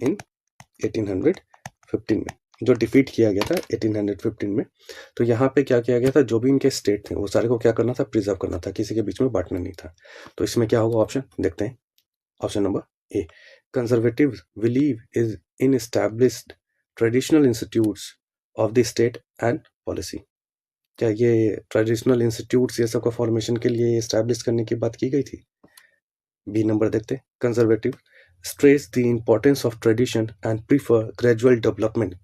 इन 1815 में, जो डिफीट किया गया था 1815 में। तो यहाँ पे क्या किया गया था, जो भी इनके स्टेट थे वो सारे को क्या करना था, प्रिजर्व करना था, किसी के बीच में बांटना नहीं था। तो इसमें क्या होगा, ऑप्शन देखते हैं, option number A, conservative believe is in established traditional institutes of the state and policy. क्या ये ट्रेडिशनल इंस्टीट्यूट्स ये सब का फॉर्मेशन के लिए एस्टैब्लिश करने की बात की गई थी। बी नंबर देखते हैं, conservative stress the importance of tradition and prefer gradual development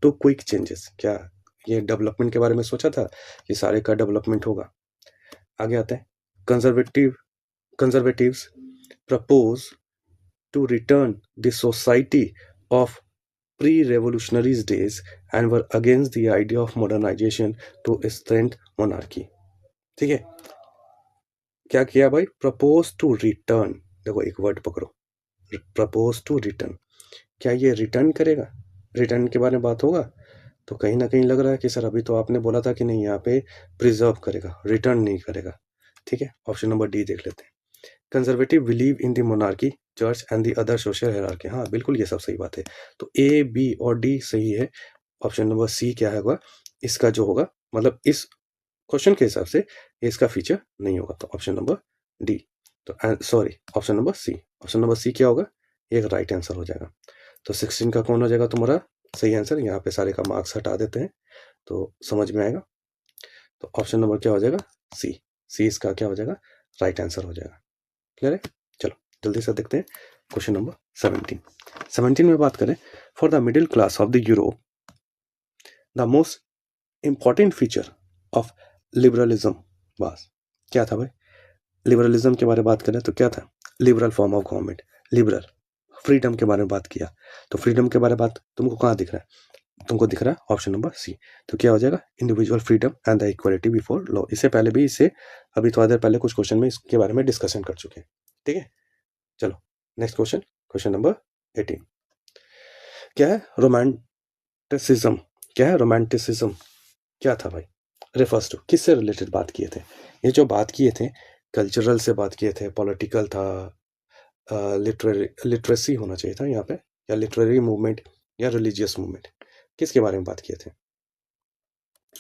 to quick changes. क्या ये डेवलपमेंट के बारे में सोचा था कि सारे का डेवलपमेंट होगा। आगे आते हैं, conservatives propose to return the society of pre-revolutionary days and were against the idea of modernization to strengthen monarchy। ठीक है, क्या किया भाई, प्रपोज टू रिटर्न, देखो एक वर्ड पकड़ो, प्रपोज टू रिटर्न, क्या ये रिटर्न करेगा, रिटर्न के बारे में बात होगा, तो कहीं ना कहीं लग रहा है कि सर अभी तो आपने बोला था कि नहीं, यहाँ पे प्रिजर्व करेगा, रिटर्न नहीं करेगा। ठीक है, ऑप्शन नंबर डी देख लेते हैं, conservative believe in the monarchy church and the other social hierarchy. हाँ बिल्कुल ये सब सही बात है, तो ए बी और डी सही है। ऑप्शन नंबर सी क्या होगा, इसका जो होगा, मतलब इस क्वेश्चन के हिसाब से इसका फीचर नहीं होगा, तो ऑप्शन नंबर डी, तो sorry option number C, option number C क्या होगा, ये राइट आंसर हो जाएगा। तो 16 का कौन हो जाएगा तुम्हारा सही आंसर, यहाँ पे सारे का मार्क्स हटा देते हैं तो समझ में आएगा। तो ऑप्शन नंबर क्या हो जाएगा, सी, सी इसका क्या हो जाएगा, राइट आंसर हो जाएगा। क्लियर है, चलो जल्दी से देखते हैं क्वेश्चन नंबर 17 में बात करें, for the middle class of the Europe the most important feature of liberalism was. क्या था भाई, लिबरलिज्म के बारे में बात करें तो क्या था, liberal form of government, liberal freedom के बारे में बात किया, तो फ्रीडम के बारे में बात तुमको कहाँ दिख रहा है, तुमको दिख रहा है ऑप्शन नंबर सी, तो क्या हो जाएगा, individual freedom and the equality before law. इससे पहले भी इससे अभी थोड़ा देर पहले कुछ क्वेश्चन में इसके बारे में डिस्कशन कर चुके हैं। ठीक है, चलो नेक्स्ट क्वेश्चन, क्वेश्चन नंबर 18, क्या है रोमांटिसिज्म, क्या है रोमांटिसिज्म, क्या था भाई, रेफर्स टू, किससे रिलेटेड बात किए थे, ये जो बात किए थे कल्चरल से बात किए थे, पॉलिटिकल था, लिटरेसी होना चाहिए था यहाँ पे, या लिटरेरी मूवमेंट या रिलीजियस मूवमेंट, किसके बारे में बात किए थे,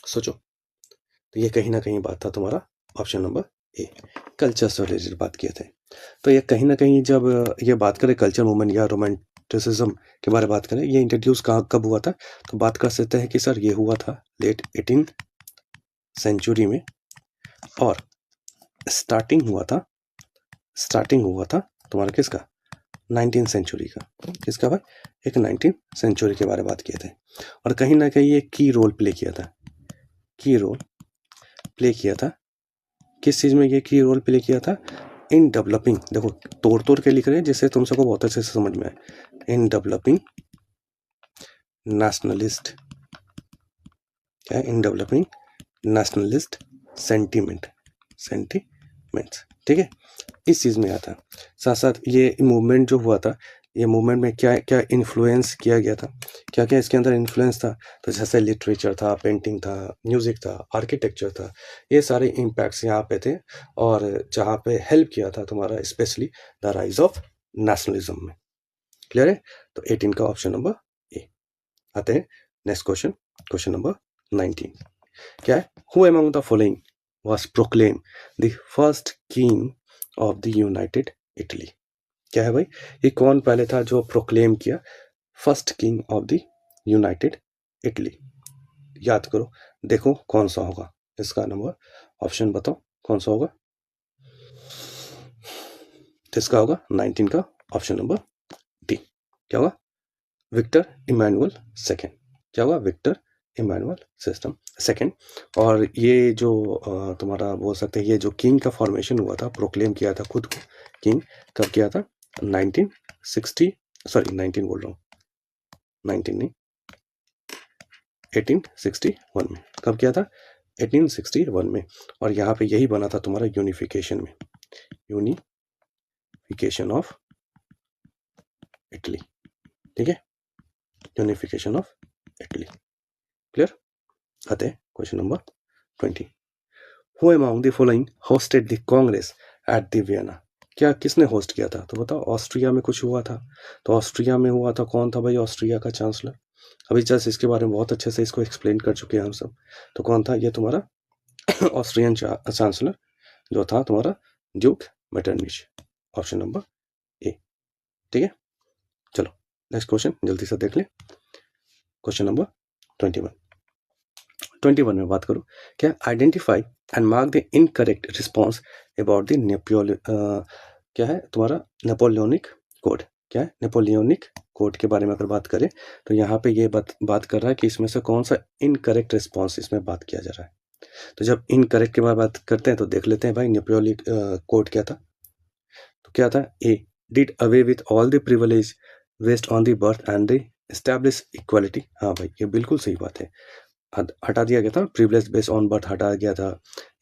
सोचो। तो ये कहीं ना कहीं बात था तुम्हारा ऑप्शन नंबर ए, कल्चर से रिलेटेड बात किए थे। तो ये कहीं ना कहीं जब ये बात करें कल्चर मूवमेंट या रोमांटिसिज्म के बारे में बात करें, ये इंट्रोड्यूस कहाँ कब हुआ था, तो बात कर सकते हैं कि सर ये हुआ था लेट 18th सेंचुरी में, और स्टार्टिंग हुआ था तुम्हारा किसका, 19th सेंचुरी का, किसका भाई, एक 19th सेंचुरी के बारे में बात किए थे। और कहीं ना कहीं ये की रोल प्ले किया था, की रोल प्ले किया था, किस चीज़ में ये की रोल प्ले किया था, इन डेवलपिंग, देखो तोड़ के लिख रहे हैं जिससे तुम सबको बहुत अच्छे से समझ में आए, इन डेवलपिंग नेशनलिस्ट, क्या है, इन डेवलपिंग नेशनलिस्ट सेंटिमेंट्स, ठीक है, इस चीज़ में आता। साथ साथ ये मूवमेंट जो हुआ था, ये मूवमेंट में क्या क्या इन्फ्लुएंस किया गया था, क्या क्या इसके अंदर इन्फ्लुएंस था, तो जैसे लिटरेचर था, पेंटिंग था, म्यूज़िक था, आर्किटेक्चर था, ये सारे इम्पैक्ट्स यहाँ पे थे, और जहाँ पे हेल्प किया था तुम्हारा specially the rise of nationalism में। क्लियर है? तो 18 का ऑप्शन नंबर ए। आते हैं नेक्स्ट क्वेश्चन, क्वेश्चन नंबर 19। क्या है, who among the following was proclaim the first king of the United Italy. क्या है भाई, ये कौन पहले था जो प्रोक्लेम किया first king of the United Italy? याद करो, देखो कौन सा होगा इसका नंबर, ऑप्शन बताओ कौन सा होगा। इसका होगा 19 का ऑप्शन नंबर डी। क्या होगा, विक्टर इमैनुअल सेकेंड। क्या होगा, विक्टर इमैनुअल सिस्टम सेकेंड। और ये जो तुम्हारा बोल सकते हैं, ये जो किंग का फॉर्मेशन हुआ था, प्रोक्लेम किया था खुद को किंग, कब किया था, 1960, सॉरी 19 बोल रहा हूँ, 19 नहीं, 1861 में। कब किया था, 1861 में। और यहाँ पे यही बना था तुम्हारा यूनिफिकेशन में, यूनिफिकेशन ऑफ इटली, ठीक है, यूनिफिकेशन ऑफ इटली। क्लियर? आते हैं question number 20। Who among the following hosted the Congress at the Vienna. क्या किसने होस्ट किया था, तो बताओ, ऑस्ट्रिया में कुछ हुआ था, तो ऑस्ट्रिया में हुआ था, कौन था भाई ऑस्ट्रिया का चांसलर? अभी जस्ट इसके बारे में बहुत अच्छे से इसको एक्सप्लेन कर चुके हैं हम सब। तो कौन था ये तुम्हारा ऑस्ट्रियन चांसलर, जो था तुम्हारा ड्यूक मेटरनिच, ऑप्शन नंबर ए, ठीक है। चलो नेक्स्ट क्वेश्चन जल्दी से देख ले, क्वेश्चन नंबर 21 में बात करो, क्या identify and mark the incorrect response about the क्या है तुम्हारा नेपोलियनिक कोड। क्या है, नेपोलियनिक कोड के बारे में अगर बात करें तो यहाँ पे ये बात कर रहा है कि इसमें से कौन सा इनकरेक्ट रिस्पॉन्स इसमें बात किया जा रहा है। तो जब इनकरेक्ट के बारे में बात करते हैं तो देख लेते हैं भाई, नेपोलियनिक कोड क्या था, तो क्या था, A did away with all the privilege based on the birth and the establish equality. हाँ भाई, ये बिल्कुल सही बात है, हटा दिया गया था, प्रिविलेज बेस्ड ऑन बर्थ हटा गया था,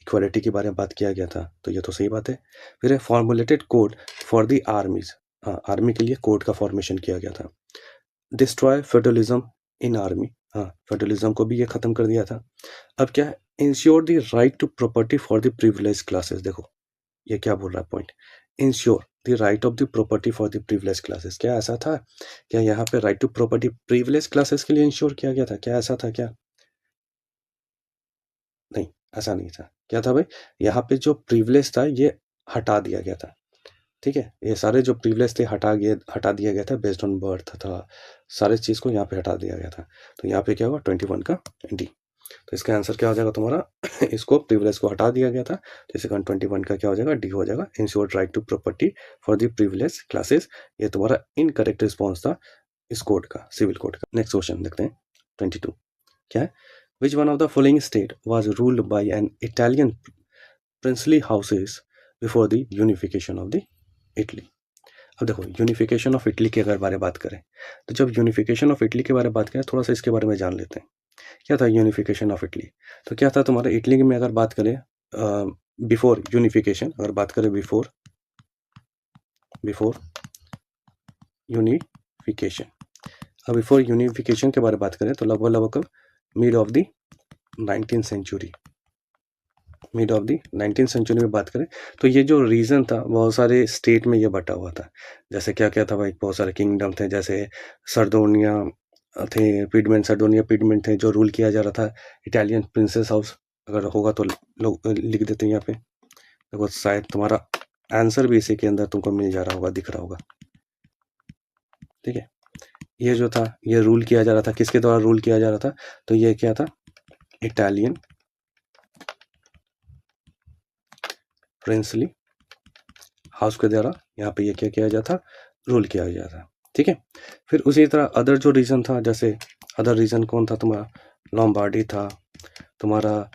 इक्वालिटी के बारे में बात किया गया था, तो ये तो सही बात है। फिर है formulated code for the armies, हाँ आर्मी के लिए कोड का फॉर्मेशन किया गया था। डिस्ट्रॉय फेडरलिज्म इन आर्मी, हाँ फेडरलिज्म को भी ये खत्म कर दिया था। अब क्या है, ensure the right to property for the privilege classes. देखो ये क्या बोल रहा है point, ensure the right of the property for the privilege classes. क्या ऐसा था, क्या यहाँ पे right to property privilege classes के लिए इंश्योर किया गया था, क्या ऐसा था क्या? नहीं, ऐसा नहीं था। क्या था भाई, यहाँ पे जो प्रिविलेज था ये हटा दिया गया था, ठीक है, ये सारे जो प्रिविलेज थे हटा दिया गया था, बेस्ड ऑन बर्थ था, सारे चीज़ को यहाँ पे हटा दिया गया था। तो यहाँ पे क्या हुआ, 21 का डी। तो इसका आंसर क्या हो जाएगा तुम्हारा इसको प्रिविलेज को हटा दिया गया था, तो इसका 21 का क्या हो जाएगा, डी हो जाएगा, ensure right to property for the privilege classes. ये तुम्हारा इनकरेक्ट रिस्पॉन्स था इस कोड का, सिविल कोड का। नेक्स्ट क्वेश्चन देखते हैं 22। क्या है, which one of the following state was ruled by an Italian princely houses before the unification of the Italy? अब देखो यूनिफिकेशन ऑफ इटली के अगर बारे में बात करें, तो जब यूनिफिकेशन ऑफ इटली के बारे में बात करें थोड़ा सा इसके बारे में जान लेते हैं। क्या था यूनिफिकेशन ऑफ इटली, तो क्या था तुम्हारा इटली में अगर बात करें बिफोर यूनिफिकेशन, अगर बात करें बिफोर यूनिफिकेशन, अब बिफोर यूनिफिकेशन के बारे में बात करें तो लगभग mid of the 19th century, mid of the 19th century में बात करें तो ये जो रीजन था बहुत सारे स्टेट में ये बटा हुआ था। जैसे क्या क्या था भाई, बहुत सारे किंगडम थे, जैसे सर्दोनिया थे, सर्दोनिया पिडमेंट थे, जो रूल किया जा रहा था इटालियन प्रिंसेस हाउस। अगर होगा तो लोग लिख देते हैं यहाँ पे, देखो शायद तुम्हारा आंसर भी इसी के अंदर तुमको मिल जा रहा होगा, दिख रहा होगा, ठीक है। ये जो था ये रूल किया जा रहा था, किसके द्वारा रूल किया जा रहा था, तो ये क्या था, इटालियन प्रिंसली हाउस के द्वारा यहाँ पे ये क्या किया जाता, रूल किया जाता, ठीक है। फिर उसी तरह अदर जो रीजन था, जैसे अदर रीजन कौन था तुम्हारा, लॉम्बार्डी था, तुम्हारा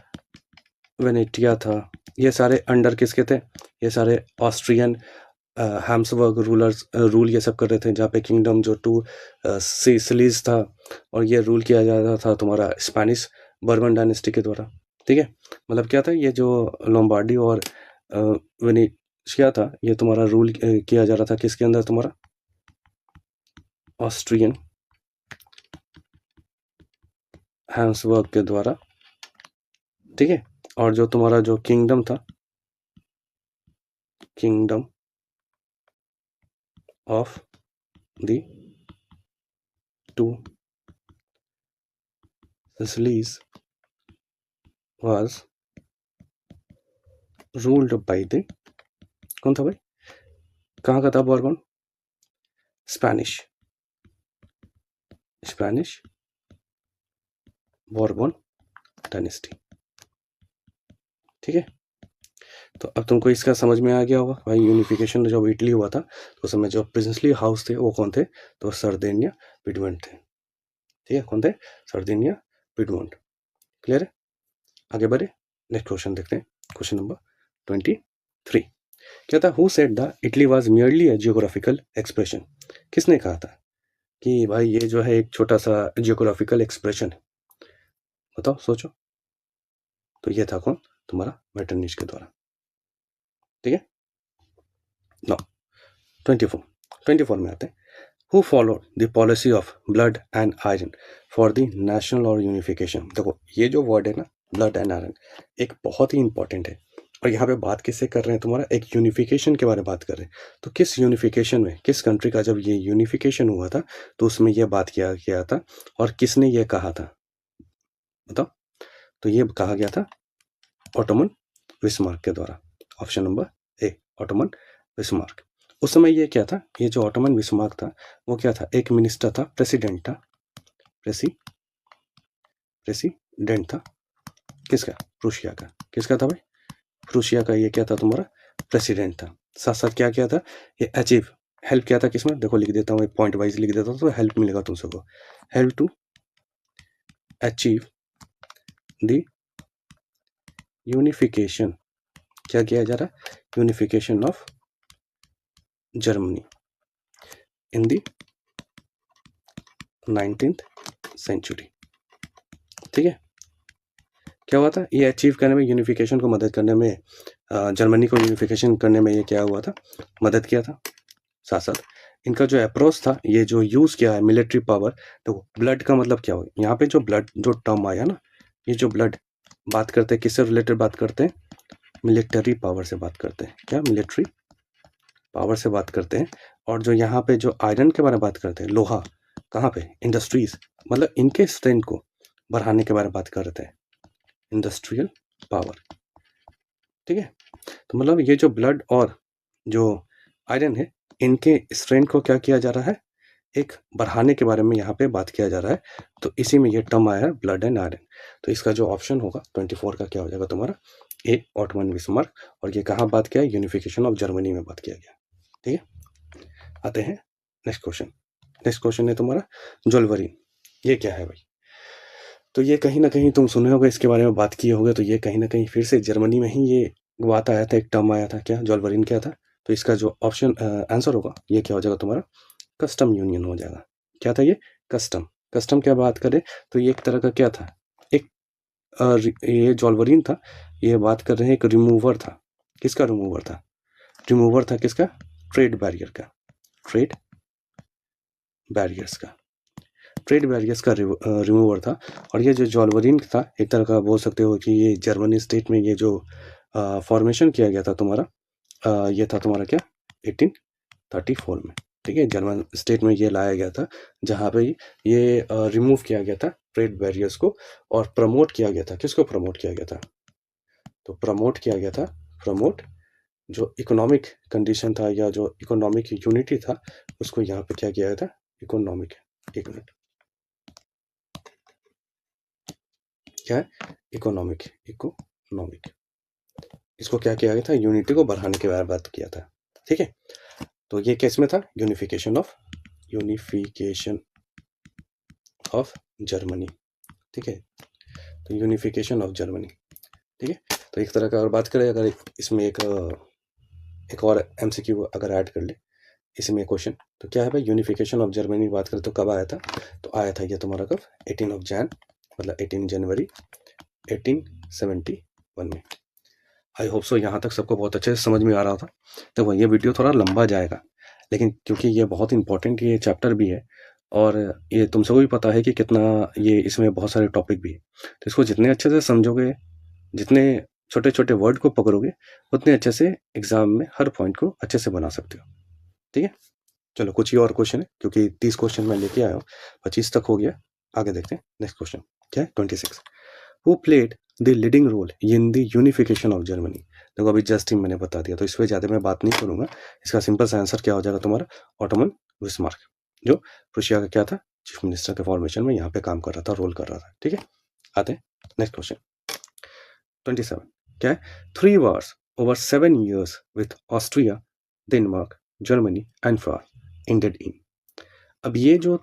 वेनेटिया था, ये सारे अंडर किसके थे? ये सारे ऑस्ट्रियन हैम्सबर्ग रूलर्स रूल ये सब कर रहे थे, जहाँ पे किंगडम जो टू सिसिलीज था, और ये रूल किया जा रहा था तुम्हारा स्पेनिश बर्बन डायनेस्टी के द्वारा। ठीक है, मतलब क्या था, ये जो लोम्बार्डी और वेनेशिया था, ये तुम्हारा रूल किया जा रहा था किसके अंदर? तुम्हारा ऑस्ट्रियन हैम्सबर्ग के द्वारा। ठीक है, और जो तुम्हारा जो किंगडम था, kingdom of the two Sicilies was ruled by the, कौन था भाई? कहाँ का था बॉर्बन? Spanish Bourbon dynasty. ठीक है, तो अब तुमको इसका समझ में आ गया होगा भाई। यूनिफिकेशन जब इटली हुआ था तो उस समय जो प्रिंसली हाउस थे वो कौन थे? तो सर्देनिया पिडमोंट थे। ठीक है, कौन थे? सर्देनिया पिडमोंट। क्लियर है? आगे बढ़े, नेक्स्ट क्वेश्चन देखते हैं। क्वेश्चन नंबर 23 क्या था? Who said the Italy was merely a geographical expression? किसने कहा था कि भाई ये जो है एक छोटा सा जियोग्राफिकल एक्सप्रेशन है? बताओ, सोचो। तो ये था कौन? तुम्हारा मेटरनिश के द्वारा। ठीक है, नो 24 में आते हैं। Who followed the policy of blood and iron for the national और unification? देखो ये जो वर्ड है ना, blood and iron, एक बहुत ही इंपॉर्टेंट है। और यहाँ पे बात किससे कर रहे हैं? तुम्हारा एक यूनिफिकेशन के बारे में बात कर रहे हैं। तो किस यूनिफिकेशन में, किस कंट्री का जब ये यूनिफिकेशन हुआ था तो उसमें ये बात किया गया था, और किसने ये कहा था? बताओ। तो ये कहा गया था ऑटोमन बिस्मार्क के द्वारा। Option number A, Ottoman Bismarck. उस समय ये क्या था? ये जो ऑटोमन बिस्मार्क था वो क्या था? एक मिनिस्टर था, प्रेसिडेंट था, प्रेसिडेंट था किसका? प्रूशिया का। किसका था भाई? प्रूशिया का। ये क्या था? तुम्हारा प्रेसिडेंट था। साथ साथ क्या किया था? ये अचीव, हेल्प किया था किसमें? देखो लिख देता हूँ, पॉइंट वाइज लिख देता हूँ तो हेल्प मिलेगा तुम सबको। Help to achieve the unification. क्या किया जा रहा है? Unification of Germany in the 19th century. ठीक है, क्या हुआ था? ये अचीव करने में, यूनिफिकेशन को मदद करने में, जर्मनी को यूनिफिकेशन करने में ये क्या हुआ था? मदद किया था। साथ साथ इनका जो अप्रोच था, ये जो यूज़ किया है मिलिट्री पावर, तो ब्लड का मतलब क्या हो? यहाँ पे जो ब्लड जो टर्म आया ना, ये जो ब्लड बात करते हैं किससे रिलेटेड बात करते हैं? मिलिट्री पावर से बात करते हैं। क्या? मिलिट्री पावर से बात करते हैं। और जो यहाँ पे जो आयरन के बारे में बात करते हैं, लोहा, कहाँ पे? इंडस्ट्रीज, मतलब इनके स्ट्रेंथ को बढ़ाने के बारे में बात करते हैं, इंडस्ट्रियल पावर। ठीक है, तो मतलब ये जो ब्लड और जो आयरन है, इनके स्ट्रेंथ को क्या किया जा रहा है? एक बढ़ाने के बारे में यहाँ पे बात किया जा रहा है। तो इसी में ये टर्म आया है, ब्लड एंड आयरन। तो इसका जो ऑप्शन होगा 24 का क्या हो जाएगा तुम्हारा? ए, ऑटोमन बिस्मार्क। और ये कहाँ बात किया है? यूनिफिकेशन ऑफ जर्मनी में बात किया गया। ठीक है, आते हैं नेक्स्ट क्वेश्चन। नेक्स्ट क्वेश्चन है तुम्हारा ज्वेलरी। ये क्या है भाई? तो ये कहीं ना कहीं तुम सुने होगे, इसके बारे में बात किए होगे। तो ये कहीं ना कहीं फिर से जर्मनी में ही ये बात आया था, एक टर्म आया था। क्या? ज्वेलरीन क्या था? तो इसका जो ऑप्शन आंसर होगा ये क्या हो जाएगा तुम्हारा? कस्टम यूनियन हो जाएगा। क्या था ये? कस्टम। कस्टम क्या बात करें तो ये एक तरह का क्या था? एक ये ज्वेलरीन था, ये बात कर रहे हैं, एक रिमूवर था। किसका रिमूवर था? रिमूवर था किसका? ट्रेड बैरियर का। ट्रेड बैरियर्स का। ट्रेड बैरियर्स का रिमूवर था। और ये जो ज्वेलरीन था, एक तरह का बोल सकते हो कि ये जर्मनी स्टेट में ये जो फॉर्मेशन किया गया था तुम्हारा, ये था तुम्हारा क्या? 1834 में। ठीक है, जर्मन स्टेट में ये लाया गया था, जहाँ पे ये रिमूव किया गया था ट्रेड बैरियर्स को, और प्रमोट किया गया था। किसको प्रमोट किया गया था? तो प्रमोट किया गया था, प्रमोट जो इकोनॉमिक कंडीशन था या जो इकोनॉमिक यूनिटी था, उसको यहाँ पे क्या किया गया था? इकोनॉमिक, एक मिनट, क्या है? इकोनॉमिक, इकोनॉमिक, इसको क्या किया गया था? यूनिटी को बढ़ाने के बारे में बात किया था। ठीक है, तो ये केस में था यूनिफिकेशन ऑफ जर्मनी। ठीक है, तो यूनिफिकेशन ऑफ जर्मनी। ठीक है, तो एक तरह का अगर बात करें, अगर इसमें एक और MCQ अगर ऐड कर ले इसमें क्वेश्चन, तो क्या है भाई, यूनिफिकेशन ऑफ जर्मनी की बात करें तो कब आया था? तो आया था ये तुम्हारा कब, 18 मतलब 18 जनवरी 1871 में। आई होप सो यहाँ तक सबको बहुत अच्छे से समझ में आ रहा था। तो ये वीडियो थोड़ा लंबा जाएगा, लेकिन क्योंकि ये बहुत इंपॉर्टेंट ये चैप्टर भी है और ये तुम सबको भी पता है कि कितना ये इसमें बहुत सारे टॉपिक भी है, तो इसको जितने अच्छे से समझोगे, जितने छोटे छोटे वर्ड को पकड़ोगे, उतने अच्छे से एग्जाम में हर पॉइंट को अच्छे से बना सकते हो। ठीक है, चलो कुछ ही और क्वेश्चन है, क्योंकि 30 क्वेश्चन मैं लेके आया हूँ, 25 तक हो गया। आगे देखते हैं नेक्स्ट क्वेश्चन क्या है, 26। Who played the leading role in the unification of Germany? देखो अभी जस्ट ही मैंने बता दिया, तो इस पर ज़्यादा मैं बात नहीं करूंगा। इसका सिंपल सा आंसर क्या हो जाएगा तुम्हारा, ऑटोमन बिस्मार्क, जो प्रुशिया का क्या था, चीफ मिनिस्टर के फॉर्मेशन में यहाँ पे काम कर रहा था, रोल कर रहा था। ठीक है, आते हैं नेक्स्ट क्वेश्चन 27 क्या है, 3 wars over 7 years with Austria, Denmark, Germany and France ended in। अब ये जो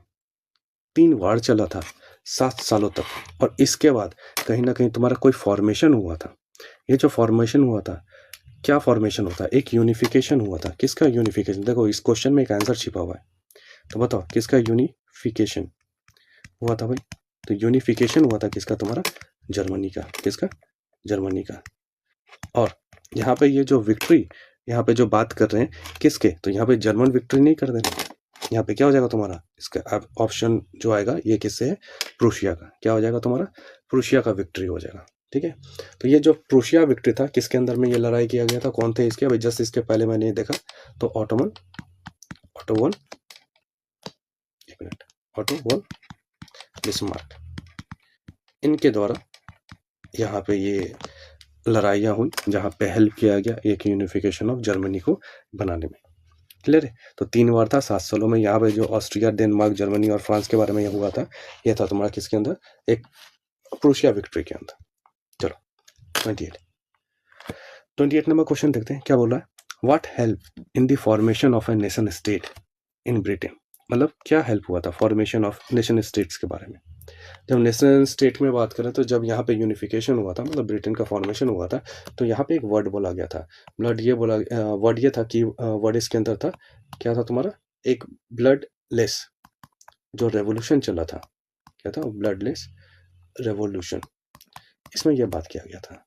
3 वार चला था 7 सालों तक, और इसके बाद कहीं ना कहीं तुम्हारा कोई फॉर्मेशन हुआ था। ये जो फॉर्मेशन हुआ था, क्या फॉर्मेशन होता है, एक यूनिफिकेशन हुआ था। किसका यूनिफिकेशन? देखो इस क्वेश्चन में एक आंसर छिपा हुआ है, तो बताओ किसका यूनिफिकेशन हुआ था भाई? तो यूनिफिकेशन हुआ था किसका, तुम्हारा जर्मनी का। किसका? जर्मनी का। और यहाँ पे ये जो विक्ट्री, यहाँ पे जो बात कर रहे हैं किसके, तो यहाँ पे जर्मन विक्ट्री नहीं कर देना, यहाँ पे क्या हो जाएगा तुम्हारा, इसका ऑप्शन जो आएगा ये किससे है, प्रूशिया का। क्या हो जाएगा तुम्हारा, प्रूशिया का विक्ट्री हो जाएगा। ठीक है, तो ये जो प्रूशिया विक्ट्री था, किसके अंदर में ये लड़ाई किया गया था, कौन थे इसके, अभी जस्ट इसके पहले मैंने देखा, तो ऑटो बिस्मार्क, इनके द्वारा यहाँ पे ये लड़ाइयाँ हुई, जहाँ पे हेल्प किया गया एक यूनिफिकेशन ऑफ जर्मनी को बनाने में। क्लियर है, तो 3 वार था 7 सालों में। यहाँ पे जो ऑस्ट्रिया, डेनमार्क, जर्मनी और फ्रांस के बारे में ये हुआ था, ये था तुम्हारा किसके अंदर, एक प्रूशिया विक्ट्री के अंदर। चलो 28 नंबर क्वेश्चन देखते हैं, क्या बोल रहा है, what help in the formation of a nation state in Britain? मतलब क्या हेल्प हुआ था फॉर्मेशन ऑफ नेशन स्टेट्स के बारे में। जब नेशनल स्टेट में बात करें, तो जब यहाँ पे यूनिफिकेशन हुआ था, मतलब ब्रिटेन का फॉर्मेशन हुआ था, तो यहाँ पे एक वर्ड बोला गया था, वर्ड ये था कि वर्ड इसके अंदर था, क्या था तुम्हारा, एक ब्लड लेस जो रेवोल्यूशन चला था, क्या था, ब्लड लेस रेवोल्यूशन, इसमें यह बात किया गया था।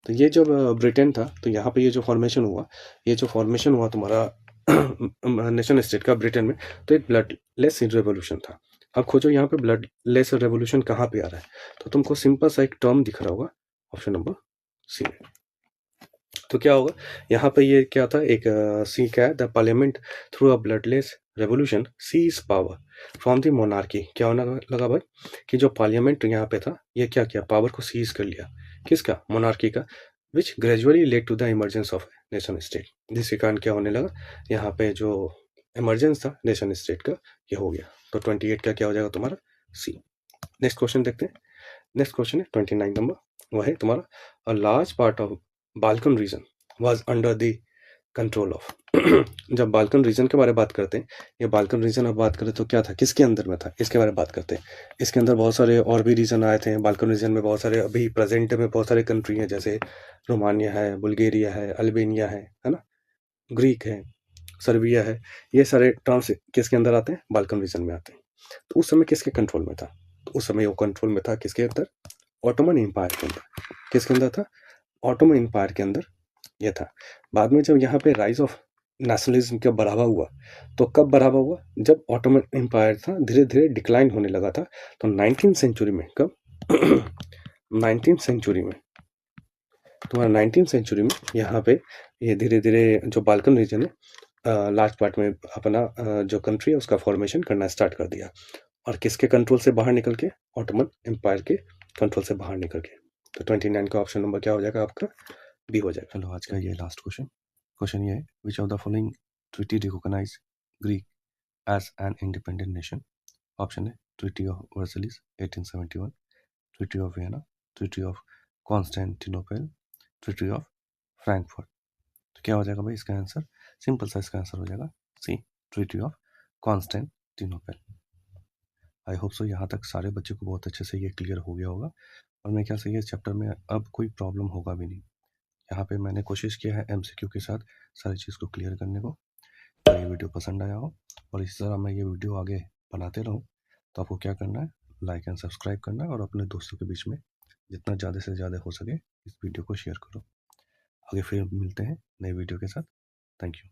तो ये जब ब्रिटेन था, तो यहाँ पे ये जो फॉर्मेशन हुआ तुम्हारा नेशन स्टेट का ब्रिटेन में, तो एक ब्लड लेस रेवोल्यूशन था। अब खोजो यहाँ पे ब्लड लेस रेवोल्यूशन कहाँ पे आ रहा है, तो तुमको सिंपल सा एक टर्म दिख रहा होगा, ऑप्शन नंबर सी। तो क्या होगा यहाँ पे, ये क्या था, एक सी क्या है, the parliament through a bloodless revolution seize power from the monarchy. क्या होना लगा भाई, कि जो पार्लियामेंट यहाँ पे था, ये क्या किया, पावर को सीज कर लिया, किसका, मोनार्की का, which gradually led to the emergence of nation state. जिसके कारण क्या होने लगा, यहाँ पे जो इमरजेंस था नेशन स्टेट का, ये हो गया। तो 28 का क्या हो जाएगा तुम्हारा, सी। नेक्स्ट क्वेश्चन देखते हैं, नेक्स्ट क्वेश्चन है 29 नंबर, वह है तुम्हारा, a large part of Balkan reason was under the control of. जब बाल्कन रीजन के बारे में बात करते हैं, ये बाल्कन रीजन अब बात करें तो क्या था, किसके अंदर में था, इसके बारे में बात करते हैं। इसके अंदर बहुत सारे और भी रीजन आए थे बाल्कन रीजन में, बहुत सारे अभी प्रेजेंट में बहुत सारे कंट्री हैं, जैसे रोमानिया है, बुल्गारिया है, अल्बेनिया है ना, ग्रीक है, सर्बिया है। ये सारे टर्म्स किसके अंदर आते हैं, बाल्कन रीजन में आते हैं। तो उस समय किसके कंट्रोल में था, तो उस समय वो कंट्रोल में था किसके अंदर, ऑटोमन एम्पायर के अंदर। किसके अंदर था, ऑटोमन एम्पायर के अंदर ये था। बाद में जब यहाँ पे राइज ऑफ नेशनलिज्म का बढ़ावा हुआ, तो कब बढ़ावा हुआ, जब ऑटोमन एम्पायर था धीरे धीरे डिक्लाइन होने लगा था, तो 19th सेंचुरी में, कब 19th सेंचुरी में, तुम्हारा 19th सेंचुरी में यहाँ पे ये धीरे धीरे जो बाल्कन रीजन है लास्ट पार्ट में अपना जो कंट्री है उसका फॉर्मेशन करना स्टार्ट कर दिया, और किसके कंट्रोल से बाहर निकल के, ऑटोमन एम्पायर के कंट्रोल से बाहर निकल के। तो 29 का ऑप्शन नंबर क्या हो जाएगा आपका, बी हो जाएगा। चलो आज का ये लास्ट क्वेश्चन ये है, which of the following treaty recognise Greek as an independent nation? Option है treaty of Versailles 1871, treaty of Vienna, treaty of Constantinople, treaty of Frankfurt. तो क्या हो जाएगा भाई इसका आंसर, सिंपल सा इसका आंसर हो जाएगा C, treaty of Constantinople. I hope so यहाँ तक सारे बच्चों को बहुत अच्छे से ये क्लियर हो गया होगा, और मेरे ख्याल से ये चैप्टर में अब कोई प्रॉब्लम होगा भी नहीं। यहाँ पे मैंने कोशिश किया है MCQ के साथ सारी चीज़ को क्लियर करने को। अगर ये वीडियो पसंद आया हो और इसी तरह मैं ये वीडियो आगे बनाते रहूँ, तो आपको क्या करना है, लाइक एंड सब्सक्राइब करना है और अपने दोस्तों के बीच में जितना ज़्यादा से ज़्यादा हो सके इस वीडियो को शेयर करो। आगे फिर मिलते हैं नए वीडियो के साथ। Thank you.